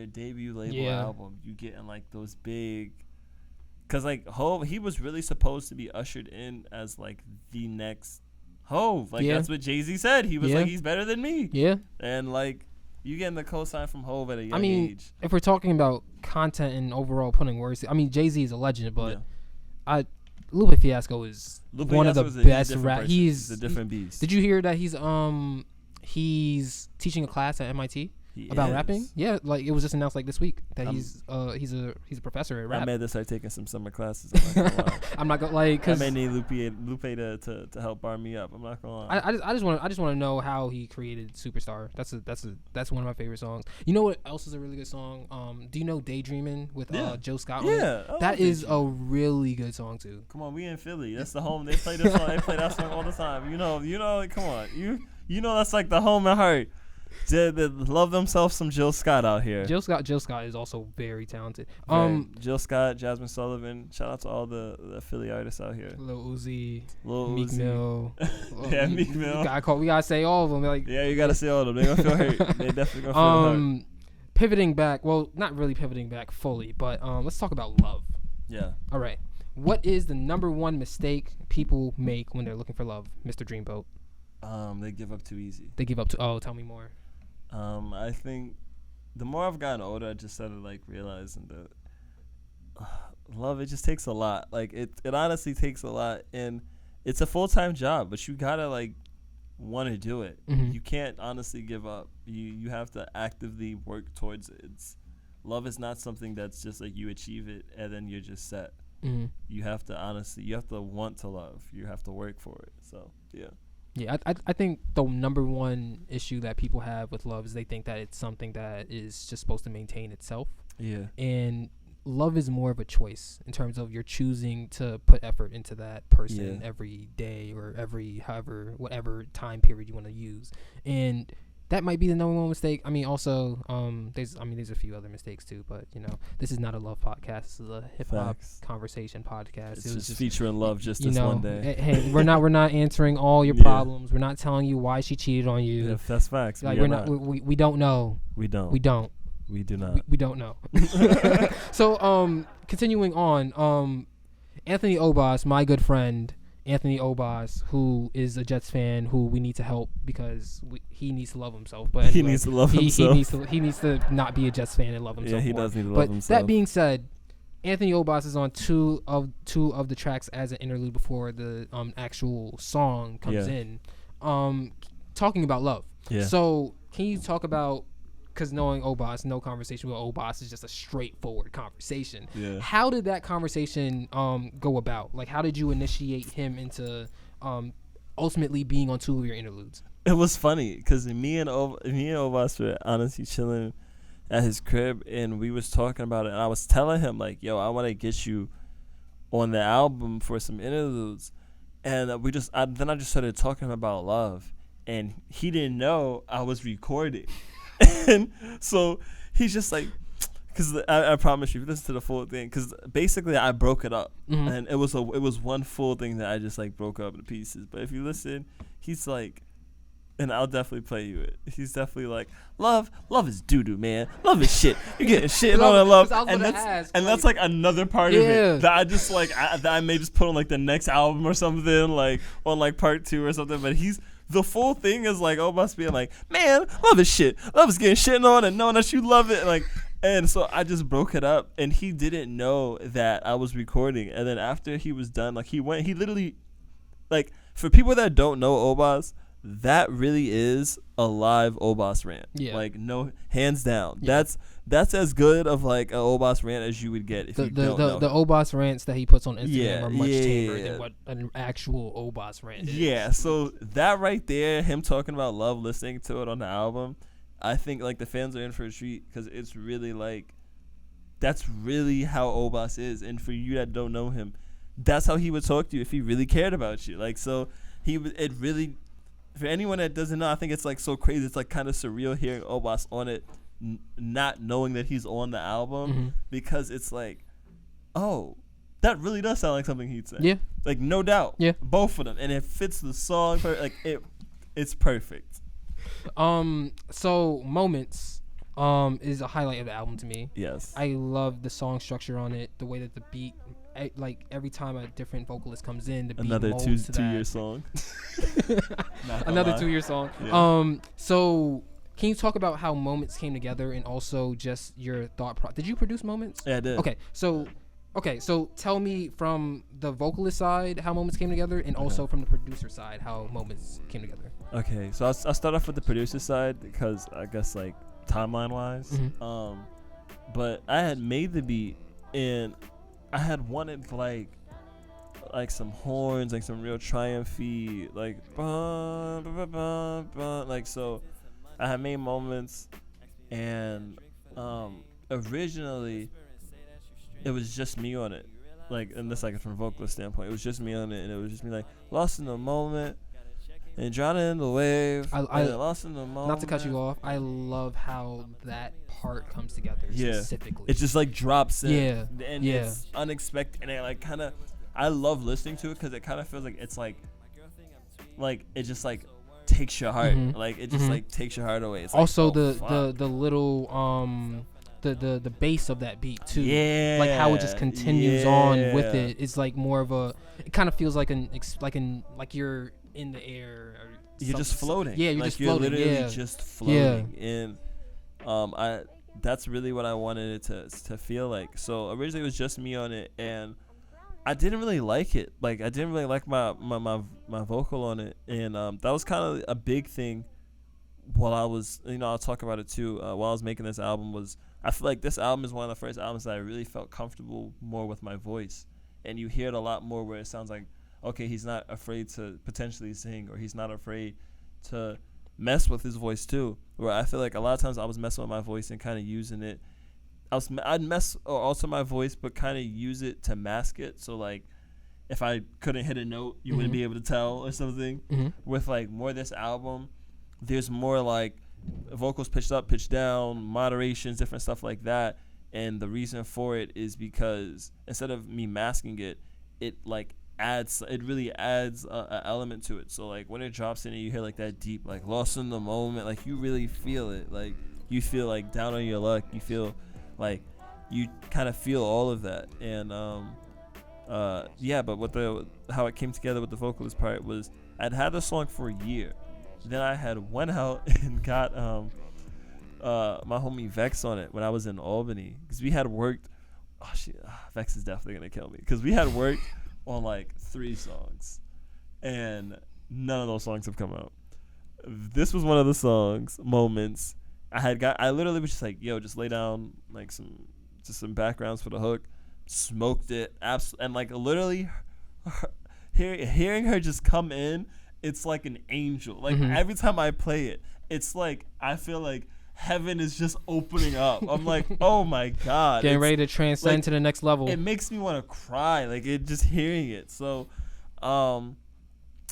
debut label album, you getting like those big. Cause like Hov, he was really supposed to be ushered in as like the next Hov. Like that's what Jay-Z said. He was like, he's better than me. Yeah. And like you getting the cosign from Hov at a young age. If we're talking about content and overall putting words, I mean Jay-Z is a legend, but Lupe Fiasco is one of the best rap. He's a different beast. Did you hear that he's teaching a class at MIT? About rapping? Yeah, like it was just announced like this week that he's a professor at rap. I made this start taking some summer classes. I'm not gonna like because I may need Lupe to help bar me up. I'm not gonna lie. I just want to know how he created Superstar. That's one of my favorite songs. You know what else is a really good song? Do you know Daydreaming with Joe Scott? Yeah, that is a really good song too. Come on, we in Philly. That's the home. They play this song. They play that song all the time. You know. Come on, you know that's like the home and heart. They love themselves some Jill Scott out here. Jill Scott is also very talented. Jill Scott, Jasmine Sullivan. Shout out to all the Philly artists out here. Lil Uzi, Meek Mill. Meek Mill. We gotta say all of them. Like you gotta say all of them. They gonna feel hurt. They definitely gonna feel hurt. Pivoting back. Well, not really pivoting back fully, but let's talk about love. Yeah. All right. What is the number one mistake people make when they're looking for love, Mr. Dreamboat? They give up too easy. Tell me more. I think the more I've gotten older, I just started like realizing that love, it just takes a lot. Like it honestly takes a lot, and it's a full-time job, but you gotta like want to do it. Mm-hmm. You can't honestly give up. You have to actively work towards it. Love is not something that's just like you achieve it and then you're just set. Mm-hmm. You have to want to love. You have to work for it. So yeah. Yeah, I think the number one issue that people have with love is they think that it's something that is just supposed to maintain itself. Yeah. And love is more of a choice in terms of you're choosing to put effort into that person every day or whatever time period you want to use. And that might be the number one mistake. I mean, also, there's a few other mistakes too, but this is not a love podcast. This is a hip hop conversation podcast. It's just featuring love just this one day. Hey, we're not answering all your problems. We're not telling you why she cheated on you. Yeah, that's facts. Like we don't know. We don't. We don't. We do not. We don't know. So, continuing on, Anthony Obas, my good friend. Anthony Obas, who is a Jets fan, who we need to help because he needs to love himself. But anyway, he needs to love himself. He needs to not be a Jets fan and love himself. Yeah, he does need to love himself. But that being said, Anthony Obas is on two of the tracks as an interlude before the actual song comes in, talking about love. Yeah. So can you talk about? Because knowing Obas, no conversation with Obas is just a straightforward conversation. Yeah. How did that conversation go about? Like, how did you initiate him into ultimately being on two of your interludes? It was funny because me and Obas were honestly chilling at his crib, and we was talking about it, and I was telling him like, yo, I want to get you on the album for some interludes, and then I just started talking about love, and he didn't know I was recording, and so he's just like, because I promise you, listen to the full thing, because basically I broke it up, and it was one full thing that I just like broke up into pieces. But if you listen, he's like, and I'll definitely play you it. He's definitely like, love is doo-doo, man. Love is shit. You're getting shit and all that love. That's like another part of it that I just like, that I may just put on like the next album or something, like on like part 2 or something. But the full thing is like, must be like, man, love is shit. Love is getting shit on and knowing that you love it. And so I just broke it up, and he didn't know that I was recording. And then after he was done, like he literally, like, for people that don't know Obas, that really is a live Obas rant. Yeah. Like, no, hands down. Yeah. That's as good of like a Obas rant as you would get if you don't know. The Obas rants that he puts on Instagram are much tamer than what an actual Obas rant is. Yeah, so that right there, him talking about love, listening to it on the album, I think like the fans are in for a treat, because it's really like, that's really how Obas is. And for you that don't know him, that's how he would talk to you if he really cared about you. Like, so it really, for anyone that doesn't know, I think it's like so crazy. It's like kind of surreal hearing Obas on it, not knowing that he's on the album, because it's like, oh, that really does sound like something he'd say. Yeah. Like, no doubt. Yeah. Both of them. And it fits the song. Like, it's perfect. So Moments is a highlight of the album to me. Yes. I love the song structure on it, the way that the beat, like every time a different vocalist comes in, the beat another molds to two-year song. Another 2-year song. Yeah. So can you talk about how Moments came together, and also just your thought process? Did you produce Moments? Yeah, I did. Okay, so tell me from the vocalist side how Moments came together, and also from the producer side how Moments came together. Okay, so I'll start off with the producer side, because I guess like timeline wise, but I had made the beat, and I had wanted like some horns, like some real triumphy, like like, so I had made Moments, and originally it was just me on it, like, and this like from a vocalist standpoint, it was just me on it, and it was just me like lost in the moment and drowning in the wave. I lost in the moment. Not to cut you off, I love how that part comes together specifically. It just like drops in, and it's unexpected, and it like kind of, I love listening to it because it kind of feels like it's like it just like takes your heart, like it just like takes your heart away. It's also like, the little the bass of that beat too, like how it just continues on with it. It's like more of a, it kind of feels like you're in the air, or you're just floating. Yeah, you're like just floating. Literally just floating. And that's really what I wanted it to feel like. So originally it was just me on it, and I didn't really like it. Like, I didn't really like my vocal on it, and that was kind of a big thing while I was, I'll talk about it too, while I was making this album. Was I feel like this album is one of the first albums that I really felt comfortable more with my voice, and you hear it a lot more where it sounds like, okay, he's not afraid to potentially sing, or he's not afraid to mess with his voice too. Where I feel like a lot of times I was messing with my voice and kind of using it. I'd mess or alter my voice, but kind of use it to mask it. So like, if I couldn't hit a note, you wouldn't be able to tell or something. With like more of this album, there's more like vocals pitched up, pitched down, moderations, different stuff like that. And the reason for it is because instead of me masking it, it really adds a element to it. So like when it drops in and you hear like that deep, like lost in the moment, like you really feel it. Like you feel like down on your luck. You feel like you kind of feel all of that. And but how it came together with the vocalist part was I'd had the song for a year. Then I had went out and got my homie Vex on it when I was in Albany, because we had worked. Vex is definitely gonna kill me, because we had worked on like 3 songs, and none of those songs have come out. This was one of the songs, Moments. I literally was just like, yo, just lay down like some backgrounds for the hook, smoked it, and like literally hearing her just come in, it's like an angel. Like every time I play it, it's like I feel like heaven is just opening up. I'm like, oh my God. Getting ready to transcend like, to the next level. It makes me want to cry, like it just hearing it. So,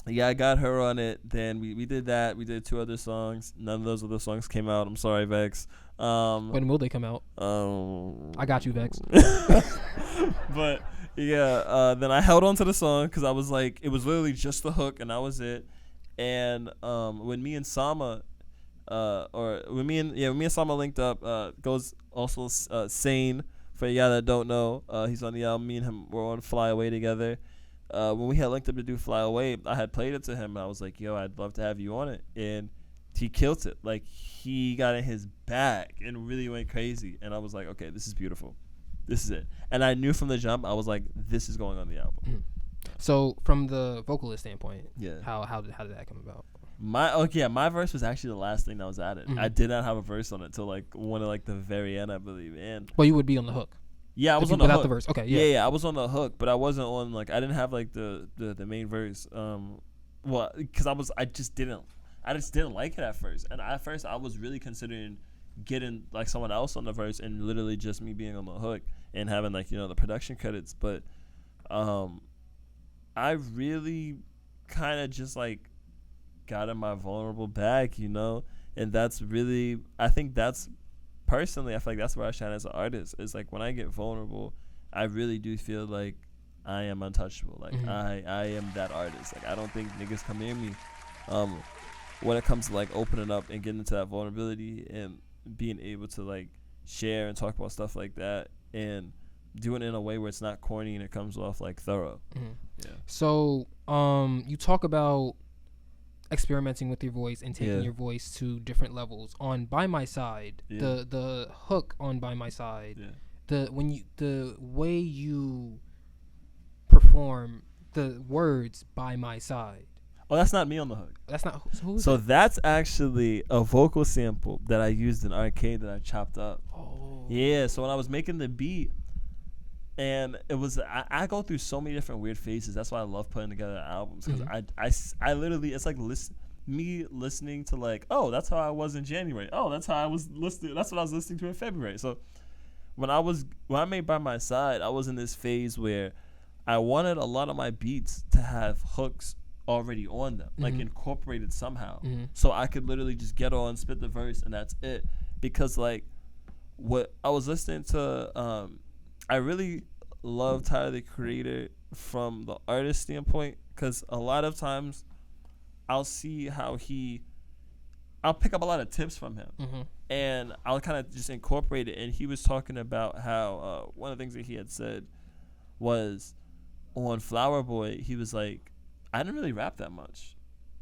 yeah, I got her on it. Then we did that. We did 2 other songs. None of those other songs came out. I'm sorry, Vex. When will they come out? I got you, Vex. But yeah, then I held on to the song because I was like, it was literally just the hook and that was it. And when me and Sama, when me and Sama linked up, goes also Sane for y'all that don't know. He's on the album. Me and him were on Fly Away together. When we had linked up to do Fly Away, I had played it to him and I was like, yo, I'd love to have you on it. And he killed it. Like, he got in his bag and really went crazy. And I was like, okay, this is beautiful. This is it. And I knew from the jump, I was like, this is going on the album. Mm-hmm. So from the vocalist standpoint, yeah, how did that come about? My verse was actually the last thing that was added. Mm-hmm. I did not have a verse on it till like one of like the very end, I believe. And well, you would be on the hook. Yeah, I was on the hook. Without the verse. Okay, yeah, I was on the hook, but I wasn't on like I didn't have like the main verse. Well, because I just didn't like it at first, and at first I was really considering getting like someone else on the verse and literally just me being on the hook and having like the production credits, but I really kind of just like got in my vulnerable bag, and that's really I think that's. Personally, I feel like that's where I shine as an artist. Is like when I get vulnerable, I really do feel like I am untouchable. Like I am that artist. Like I don't think niggas come near me. When it comes to like opening up and getting into that vulnerability and being able to like share and talk about stuff like that and doing it in a way where it's not corny and it comes off like thorough. Mm-hmm. Yeah. So you talk about experimenting with your voice and taking your voice to different levels. On By My Side, the hook on By My Side, the way you perform the words By My Side. Oh, that's not me on the hook. That's not who's so that? That's actually a vocal sample that I used in Arcade that I chopped up. Oh. Yeah, so when I was making the beat, and it was I go through so many different weird phases. That's why I love putting together albums because I literally it's like me listening to like, oh, that's how I was in January. Oh, that's how I was listening. That's what I was listening to in February. So when I made By My Side, I was in this phase where I wanted a lot of my beats to have hooks already on them, like incorporated somehow, so I could literally just get on, spit the verse, and that's it. Because like what I was listening to, I really love Tyler the Creator from the artist standpoint, because a lot of times I'll see how I'll pick up a lot of tips from him, and I'll kind of just incorporate it. And he was talking about how one of the things that he had said was on Flower Boy, he was like, I didn't really rap that much.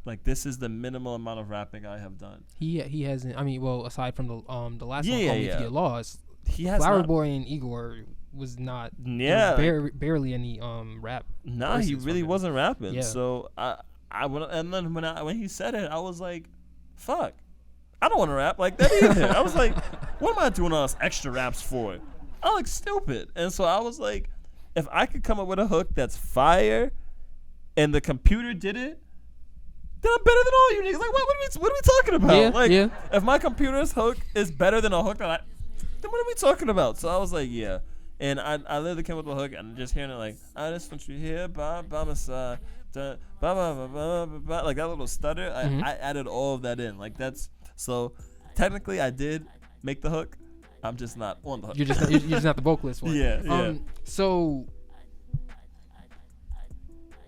Like, this is the minimal amount of rapping I have done. He hasn't. I mean, well, aside from the last one, Call Me If You Get Lost, he has Flower Boy and Igor was not. Yeah, barely any rap. Nah, he really wasn't rapping. Yeah. So when he said it, I was like, fuck, I don't want to rap like that either. I was like, what am I doing all this extra raps for? I look stupid. And so I was like, if I could come up with a hook that's fire, and the computer did it, then I'm better than all you niggas. Like, what are we talking about? If my computer's hook is better than a hook then what are we talking about? So I was like, yeah. And I literally came up with a hook and just hearing it like, I just want you here by my side, like that little stutter. I added all of that in. Like that's so technically I did make the hook. I'm just not on the hook. You're just not the vocalist one. Yeah. So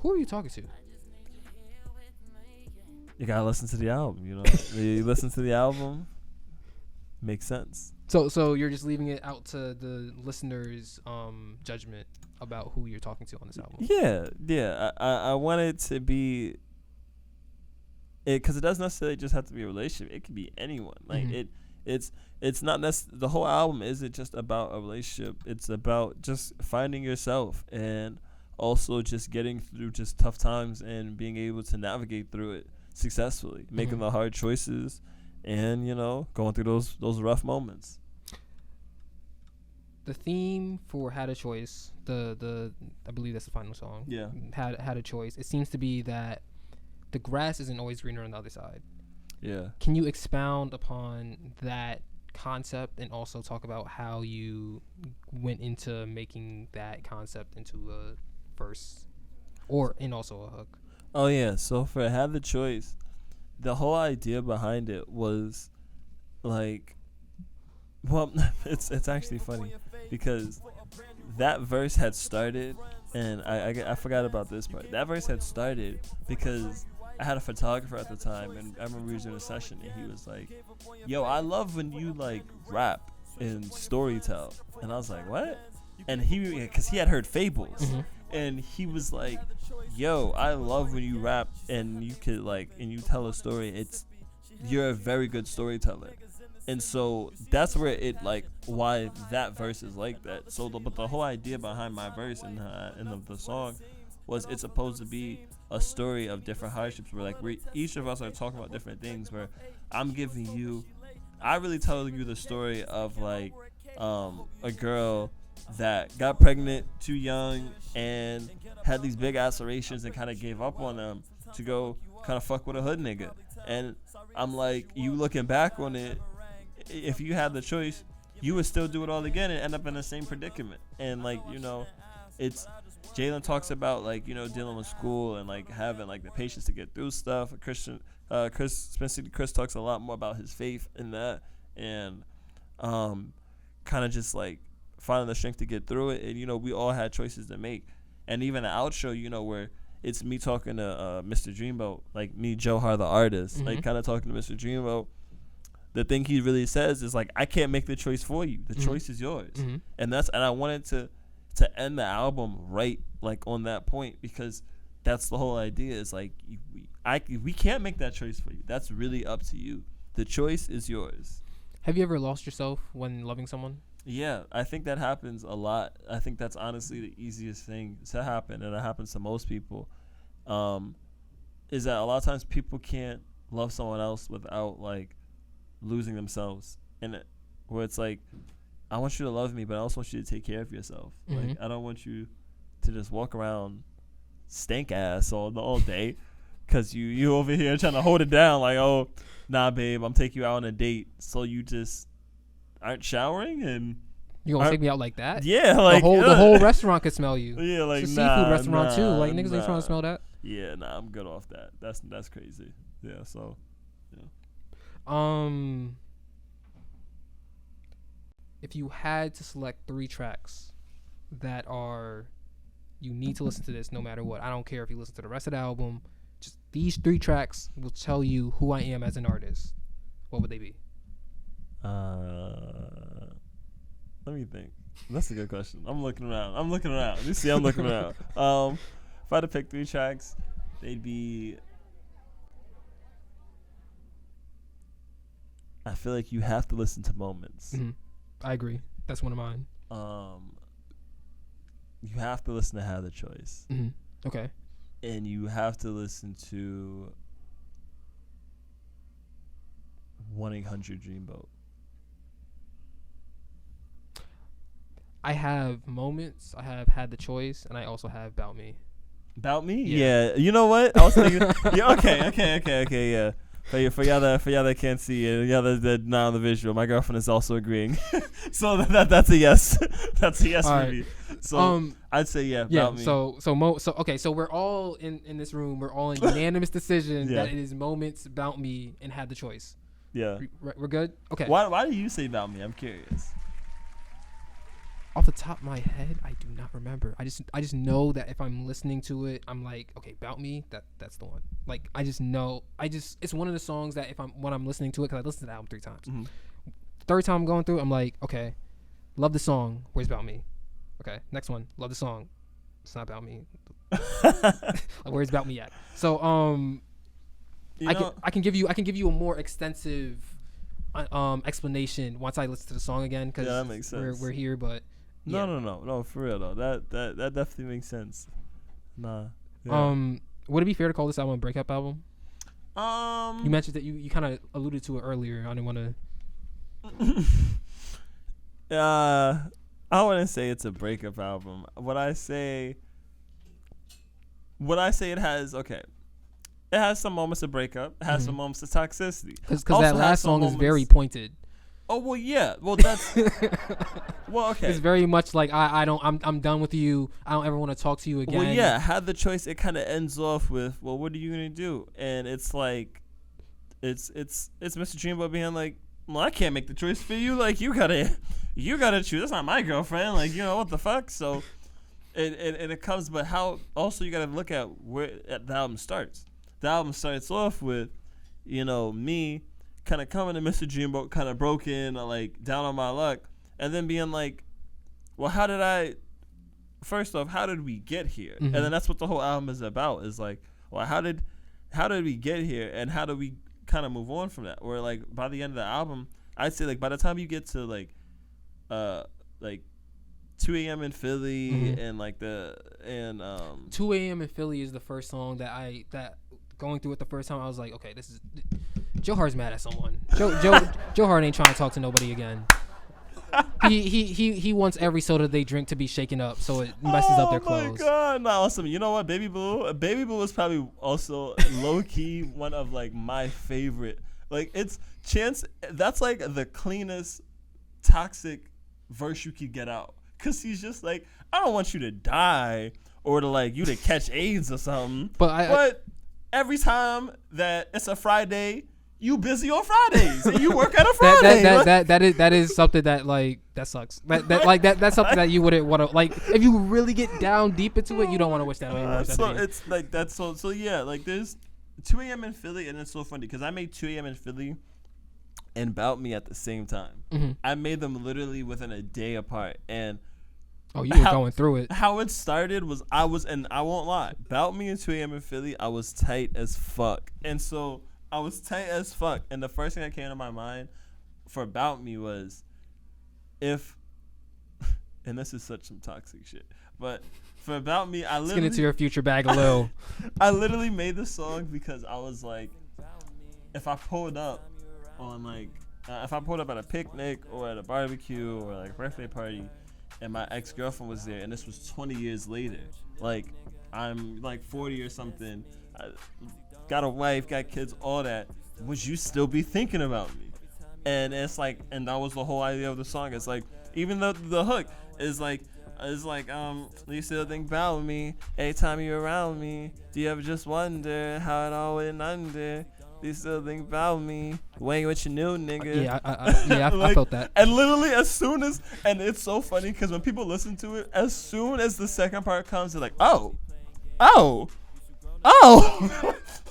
who are you talking to? You gotta listen to the album, You listen to the album, makes sense. So you're just leaving it out to the listener's judgment about who you're talking to on this album. Yeah. I want it to be because it doesn't necessarily just have to be a relationship. It could be anyone. Like it's not the whole album isn't just about a relationship. It's about just finding yourself and also just getting through just tough times and being able to navigate through it successfully, making the hard choices and, going through those rough moments. The theme for Had a Choice, the I believe that's the final song. Yeah. Had a Choice. It seems to be that the grass isn't always greener on the other side. Yeah. Can you expound upon that concept and also talk about how you went into making that concept into a verse and also a hook? Oh yeah, so for Had the Choice, the whole idea behind it was like, well, it's actually funny because that verse had started, and I forgot about this part. That verse had started because I had a photographer at the time, and I remember we was in a session, and he was like, "Yo, I love when you like rap and storytell," and I was like, "What?" And because he had heard Fables, and he was like, "Yo, I love when you rap and you could like and you tell a story. You're a very good storyteller." And so that's where it like why that verse is like that. So but the whole idea behind my verse and the song was it's supposed to be a story of different hardships where like each of us are talking about different things, where I really tell you the story of like a girl that got pregnant too young and had these big aspirations and kind of gave up on them to go kind of fuck with a hood nigga. And I'm like, you looking back on it, if you had the choice, you would still do it all again and end up in the same predicament. And like, it's Jxhar talks about like, dealing with school and like having like the patience to get through stuff. Spincity Chris talks a lot more about his faith in that, and kind of just like finding the strength to get through it. And we all had choices to make. And even the outro, where it's me talking to Mr. Dreamboat, like me, Jxhar the artist, like kind of talking to Mr. Dreamboat. The thing he really says is like, I can't make the choice for you. The choice is yours. And I wanted to end the album right like on that point, because that's the whole idea. Is like we can't make that choice for you. That's really up to you. The choice is yours. Have you ever lost yourself when loving someone? Yeah, I think that happens a lot. I think that's honestly the easiest thing to happen, and it happens to most people. Is that a lot of times people can't love someone else without like losing themselves, and where it's like, I want you to love me, but I also want you to take care of yourself. Like, I don't want you to just walk around stank ass all day, because you over here trying to hold it down. Like, oh, nah, babe, I'm taking you out on a date, so you just aren't showering and you gonna take me out like that? Yeah, like the whole restaurant could smell you. Yeah, like it's a seafood restaurant too. Like niggas ain't trying to smell that. Yeah, nah, I'm good off that. That's crazy. Yeah, so yeah. If you had to select 3 tracks that are, you need to listen to this no matter what. I don't care if you listen to the rest of the album. Just these 3 tracks will tell you who I am as an artist. What would they be? Let me think. That's a good question. I'm looking around. You see, I'm looking around. If I had to pick 3 tracks, they'd be. I feel like you have to listen to Moments. I agree. That's one of mine. You have to listen to Had the Choice. Okay. And you have to listen to 1-800 Dreamboat. I have Moments, I have Had the Choice, and I also have Bout Me. Bout Me? Yeah. You know what? I was thinking. Yeah. Okay. Yeah. For y'all that can't see it, y'all that not on the visual, my girlfriend is also agreeing. So that's a yes. That's a yes for me. So I'd say yeah. Bout Me. So we're all in this room. We're all in unanimous decision that it is Moments, Bout Me, and Had the Choice. Yeah. We're good. Okay. Why do you say Bout Me? I'm curious. Off the top of my head, I do not remember. I just know that if I'm listening to it, I'm like, okay, Bout Me, that's the one. Like, I just know. It's one of the songs that when I'm listening to it, because I listened to the album 3 times. Third time I'm going through, I'm like, okay, love the song. Where's Bout Me? Okay, next one, love the song. It's not Bout Me. Like, where's Bout Me at? So I can give you a more extensive explanation once I listen to the song again, because that makes sense. We're here, but. Yeah. No, for real though. That definitely makes sense. Nah. Yeah. Would it be fair to call this album a breakup album? You mentioned that you kind of alluded to it earlier. I didn't want to. I wouldn't say it's a breakup album. What I say it has. Okay. It has some moments of breakup. It has some moments of toxicity. Because that last song is very pointed. Oh well, yeah. Well, that's well, okay. It's very much like I'm done with you. I don't ever want to talk to you again. Well, yeah. Had the choice. It kind of ends off with, well, what are you gonna do? And it's like, it's Mr. Dreamboat being like, well, I can't make the choice for you. Like you gotta choose. That's not my girlfriend. Like what the fuck. So, it comes. But how also you gotta look at where the album starts. The album starts off with, me kind of coming to Mr. Dreamboat kind of broken, or like down on my luck, and then being like, well, how did we get here? And then that's what the whole album is about, is like, well, how did we get here, and how do we kind of move on from that? Or like by the end of the album, I'd say like by the time you get to like 2 a.m. in Philly and 2 a.m. in Philly is the first song that going through it the first time I was like, okay, this is Jxhar's mad at someone. Jxhar ain't trying to talk to nobody again. He wants every soda they drink to be shaken up so it messes up their clothes. Oh my god, no, awesome. You know what, Baby Blue is probably also low key one of like my favorite. Like it's Chance. That's like the cleanest toxic verse you could get out, cause he's just like, I don't want you to die or to like you to catch AIDS or something. But every time that it's a Friday, you busy on Fridays and you work at a Friday. That is something that like that sucks. That's something that you wouldn't want to like. If you really get down deep into it, you don't want to wish that away. So it's like that's so yeah. Like there's 2 a.m. in Philly, and it's so funny because I made 2 a.m. in Philly and Bout Me at the same time. I made them literally within a day apart, and oh, you were going through it. How it started was and I won't lie, Bout Me and 2 a.m. in Philly, I was tight as fuck. And so I was tight as fuck. And the first thing that came to my mind for Bout Me was and this is such some toxic shit, but for Bout Me, Let's get into your future bag a little. I literally made this song because I was like, if I pulled up at a picnic or at a barbecue or like a birthday party, and my ex-girlfriend was there, and this was 20 years later. Like, I'm like 40 or something. I got a wife, got kids, all that. Would you still be thinking about me? And it's like, and that was the whole idea of the song. It's like, even though the hook is like, you still think about me every time you're around me. Do you ever just wonder how it all went under? You still think about me when you with your new nigga. I felt that. And literally as soon as, and it's so funny because when people listen to it, as soon as the second part comes, they're like, oh.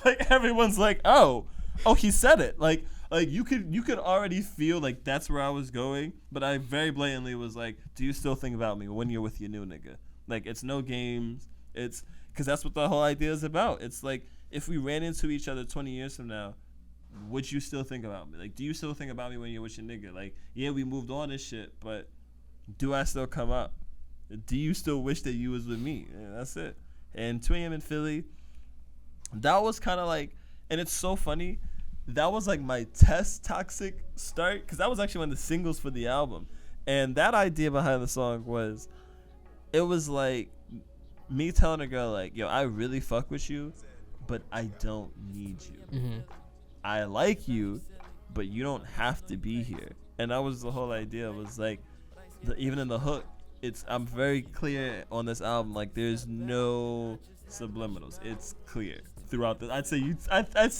Like everyone's like, oh, he said it. Like you could already feel like that's where I was going, but I very blatantly was like, do you still think about me when you're with your new nigga? Like it's no games. It's because that's what the whole idea is about. It's like, if we ran into each other 20 years from now, would you still think about me? Like, do you still think about me when you're with your nigga? Like, yeah, we moved on and shit, but do I still come up? Do you still wish that you was with me? Yeah, that's it. And 2 a.m. in Philly, that was kind of like, and it's so funny, that was like my test toxic start, because that was actually one of the singles for the album. And that idea behind the song was, it was like me telling a girl, like, yo, I really fuck with you, but I don't need you. I like you, but you don't have to be here. And that was the whole idea. Was like, even in the hook, I'm very clear on this album. Like, there's no subliminals. It's clear throughout the. I'd say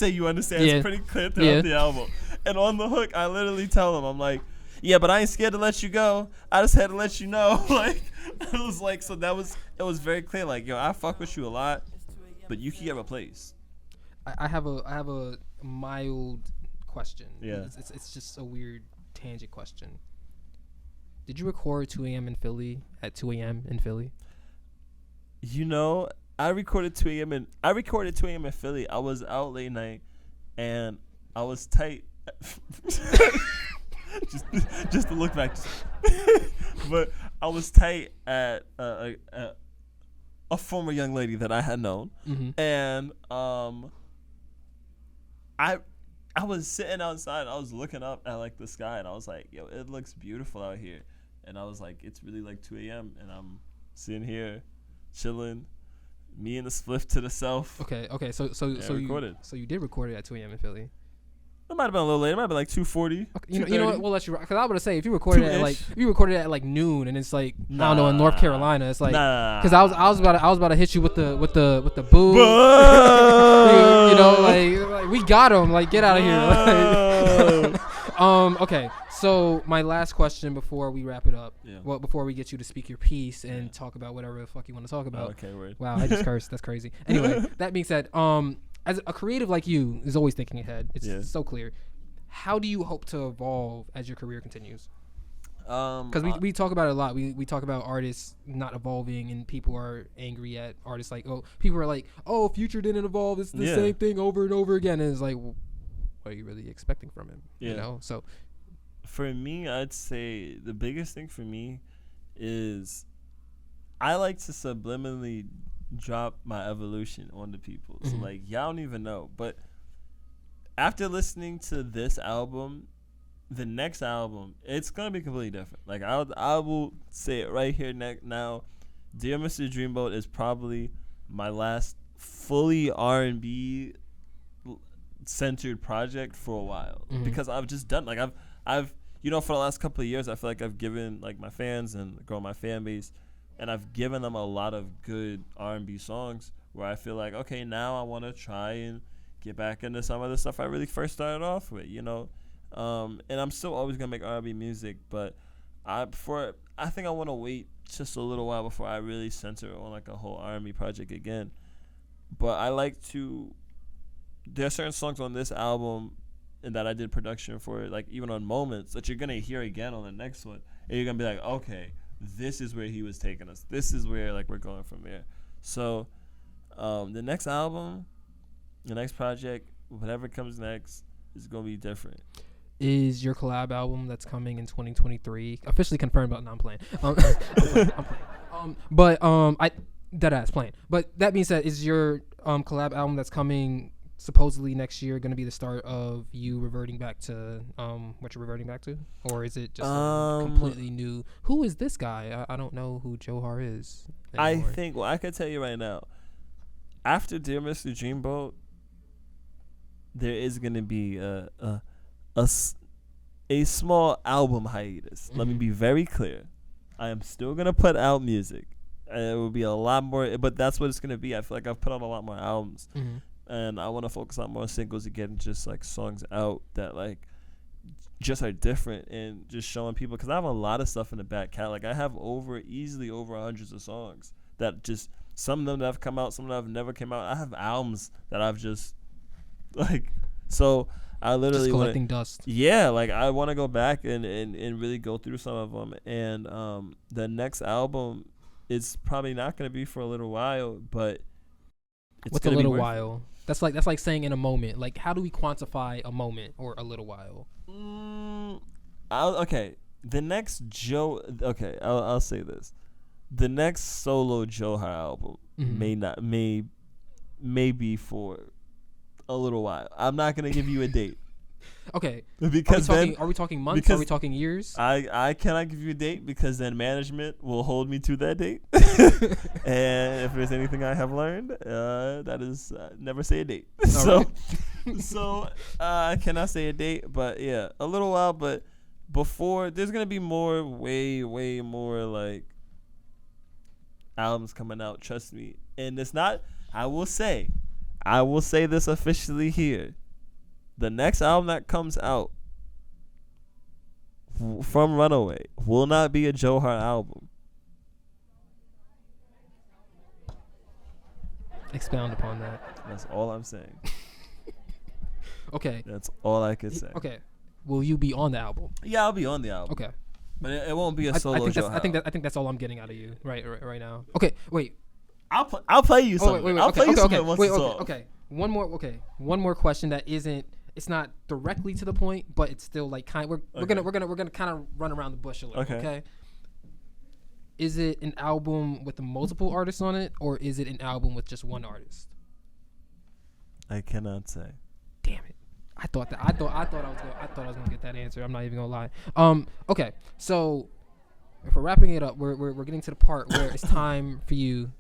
you understand. Yeah. It's pretty clear throughout the album. And on the hook, I literally tell them, I'm like, yeah, but I ain't scared to let you go. I just had to let you know. Like, it was like, so it was very clear. Like, yo, I fuck with you a lot, but you can get replaced. I have a mild question. Yeah. It's just a weird tangent question. Did you record 2 a.m. in Philly at 2 a.m. in Philly? You know, I recorded 2 a.m. in Philly. I was out late night, and I was tight. just to look back. But I was tight at a former young lady that I had known. And I was sitting outside. I was looking up at like the sky, and I was like, yo, it looks beautiful out here. And I was like, it's really like 2 a.m. and I'm sitting here chilling, Me and the spliff to the self. Okay. So you did record it at 2 a.m. in Philly. It might have been a little late. It might have been like 2:40. Okay, you know what? We'll let you. Because I was gonna say if you recorded it at like noon and it's like I don't know in North Carolina, it's like because I was about to hit you with the boo. you know, like we got him. Like get out of here. Okay. So my last question before we wrap it up. Yeah. Well, before we get you to speak your piece and talk about whatever the fuck you want to talk about. Okay. Word. Wow, I just cursed. That's crazy. Anyway, that being said, as a creative like you is always thinking ahead. It's so clear. How do you hope to evolve as your career continues? Because we talk about it a lot. We talk about artists not evolving and people are angry at artists like, oh, people are like, oh, Future didn't evolve. It's the same thing over and over again. And it's like, well, what are you really expecting from him? Yeah. You know? So for me, I'd say the biggest thing for me is I like to subliminally drop my evolution on the people. So like y'all don't even know. But after listening to this album, the next album, it's gonna be completely different. Like I will say it right here now. Dear Mr. Dreamboat is probably my last fully R&B centered project for a while because I've just done like I've you know for the last couple of years I feel like I've given like my fans and grown my fan base. And I've given them a lot of good R&B songs where I feel like, okay, now I want to try and get back into some of the stuff I really first started off with, you know. And I'm still always going to make R&B music, but I think I want to wait just a little while before I really center on like a whole R&B project again. But I like to – there are certain songs on this album and that I did production for, like even on Moments, that you're going to hear again on the next one. And you're going to be like, okay – this is where he was taking us. This is where like we're going from there. So the next album, the next project, whatever comes next is going to be different. Is your collab album that's coming in 2023 officially confirmed? But no, I'm playing. I'm playing. But I dead ass playing. But that being said, is your collab album that's coming supposedly next year going to be the start of you reverting back to what you're reverting back to, or is it just completely new? Who is this guy? I don't know who Jxhar is anymore. I think I can tell you right now, after Dear Mr. Dreamboat, there is going to be a small album hiatus. Let me be very clear. I am still going to put out music. It will be a lot more, but that's what it's going to be. I feel like I've put out a lot more albums. And I want to focus on more singles again, just like songs out that like just are different and just showing people. Because I have a lot of stuff in the back catalog. Like I have easily over hundreds of songs that just some of them that have come out, some that have never came out. I have albums that I've just like. So I literally just collecting dust. Yeah, like I want to go back and really go through some of them. And the next album is probably not going to be for a little while, but it's what's a little while? That's like saying in a moment. Like, how do we quantify a moment or a little while? Okay. The next I'll say this. The next solo Jxhar album may be for a little while. I'm not gonna give you a date. Okay. Because are we talking months? Are we talking years? I cannot give you a date because then management will hold me to that date. And if there's anything I have learned, that is never say a date. So I cannot say a date, but yeah, a little while. But before, there's gonna be way more like albums coming out. Trust me. And it's not. I will say this officially here. The next album that comes out from Runaway will not be a Jxhar album. Expound upon that. That's all I'm saying. Okay. That's all I could say. Okay. Will you be on the album? Yeah, I'll be on the album. Okay. But it won't be a solo Jxhar. I think that's all I'm getting out of you right now. Okay, wait. I'll play you something. Wait, I'll play you something once it's all. Okay. One more question that isn't. It's not directly to the point, but it's still like we're gonna kind of run around the bush a little. Okay. Is it an album with multiple artists on it, or is it an album with just one artist? I cannot say. Damn it! I thought I was gonna get that answer. I'm not even gonna lie. Okay. So if we're wrapping it up, we're getting to the part where it's time for you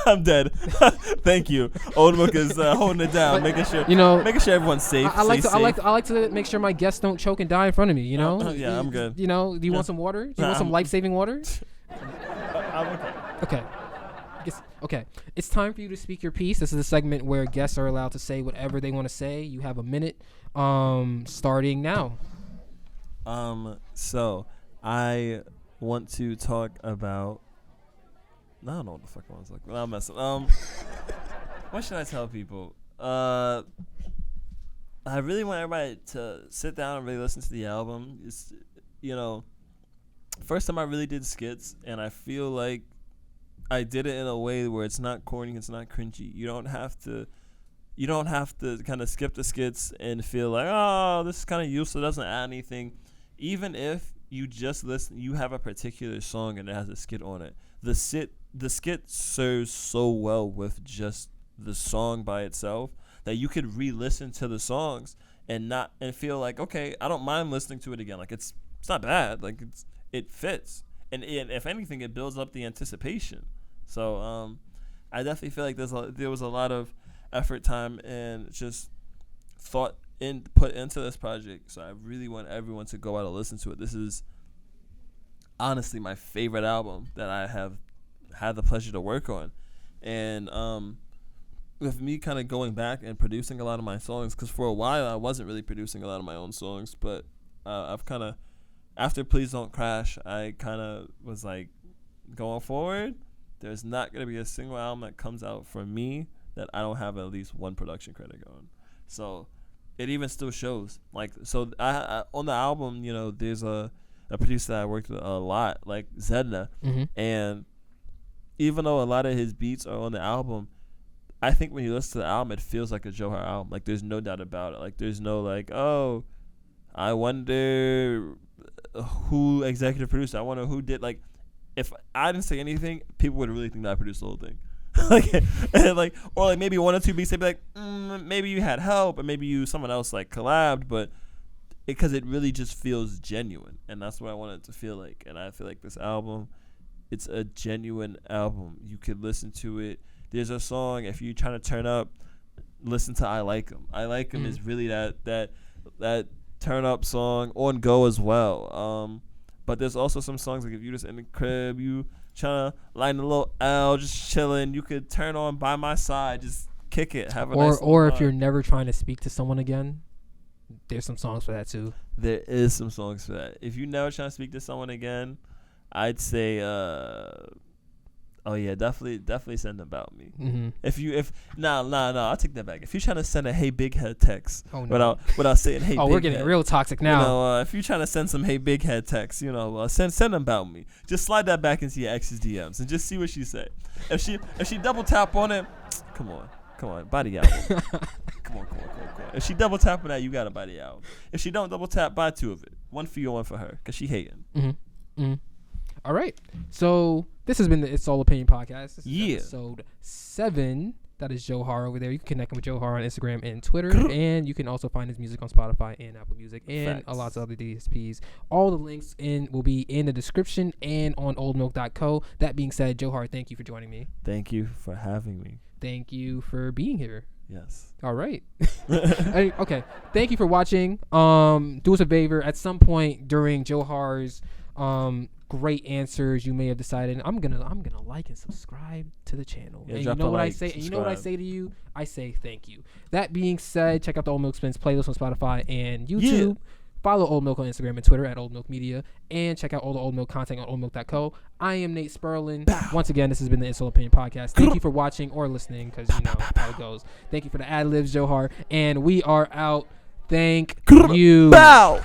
I'm dead. Thank you. OldMilk is holding it down, making sure everyone's safe. I like to make sure my guests don't choke and die in front of me. You know. Yeah, I'm good. You know, do you want some water? Do you want some life-saving water? I'm okay. Okay. It's time for you to speak your piece. This is a segment where guests are allowed to say whatever they want to say. You have a minute. Starting now. So I want to talk about. I don't know what the fuck I was like. I'm messing. What should I tell people? I really want everybody to sit down and really listen to the album. It's, first time I really did skits, and I feel like I did it in a way where it's not corny, it's not cringy. You don't have to kind of skip the skits and feel like, oh, this is kind of useless, it doesn't add anything. Even if you just listen, you have a particular song and it has a skit on it. The skit serves so well with just the song by itself that you could re-listen to the songs and feel like, okay, I don't mind listening to it again. Like it's not bad. Like it fits, and if anything, it builds up the anticipation. So I definitely feel like there was a lot of effort, time, and just thought put into this project. So I really want everyone to go out and listen to it. This is honestly my favorite album that I have had the pleasure to work on. And with me kind of going back and producing a lot of my songs, because for a while I wasn't really producing a lot of my own songs, but I've kind of, after Please Don't Crash, I kind of was like, going forward, there's not going to be a single album that comes out from me that I don't have at least one production credit on. So it even still shows. Like, so I on the album, there's a producer that I worked with a lot, like Zedna. Mm-hmm. And even though a lot of his beats are on the album, I think when you listen to the album, it feels like a Jxhar album. Like, there's no doubt about it. Like, there's no, like, oh, I wonder who executive produced. I wonder who did. Like, if I didn't say anything, people would really think that I produced the whole thing. Or maybe one or two beats, they'd be like, maybe you had help, or maybe someone else, like, collabed, but because it really just feels genuine. And that's what I want it to feel like. And I feel like this album, it's a genuine album. You could listen to it. There's a song, if you're trying to turn up, listen to I Like 'Em. I Like 'Em is really that turn up song on go as well. But there's also some songs, like if you just in the crib, you trying to light a little L, just chilling, you could turn on By My Side, just kick it, have a nice or if you're never trying to speak to someone again, there's some songs for that too. There is some songs for that. If you never trying to speak to someone again, I'd say definitely send About Me. Mm-hmm. I'll take that back. If you're trying to send a Hey Big Head text without saying Hey Big Head. We're getting real toxic now. If you're trying to send some Hey Big Head text, send About Me. Just slide that back into your ex's DMs and just see what she say. If she double tap on it, come on, body out. Come on. If she double tap on that, you gotta body out. If she don't double tap, buy two of it. One for you, one for her, cause she hating. Mm-hmm. Mm-hmm. All right. So this has been the It's All Opinion podcast. This is episode 7. That is Jxhar over there. You can connect with Jxhar on Instagram and Twitter. And you can also find his music on Spotify and Apple Music and a lot of other DSPs. All the links will be in the description and on oldmilk.co. That being said, Jxhar, thank you for joining me. Thank you for having me. Thank you for being here. Yes. All right. Okay. Thank you for watching. Do us a favor. At some point during Jxhar's great answers, you may have decided I'm gonna like and subscribe to the channel. Yeah, and you know what I say? And you know what I say to you? I say thank you. That being said, check out the OldMilk Spins playlist on Spotify and YouTube. Yeah. Follow OldMilk on Instagram and Twitter at OldMilk Media, and check out all the OldMilk content on oldmilk.co. I am Nate Spurlin. Once again, this has been the It's All Opinion podcast. Thank you for watching or listening, because you know how it goes. Thank you for the ad libs, Jxhar, and we are out. Thank you. Bow.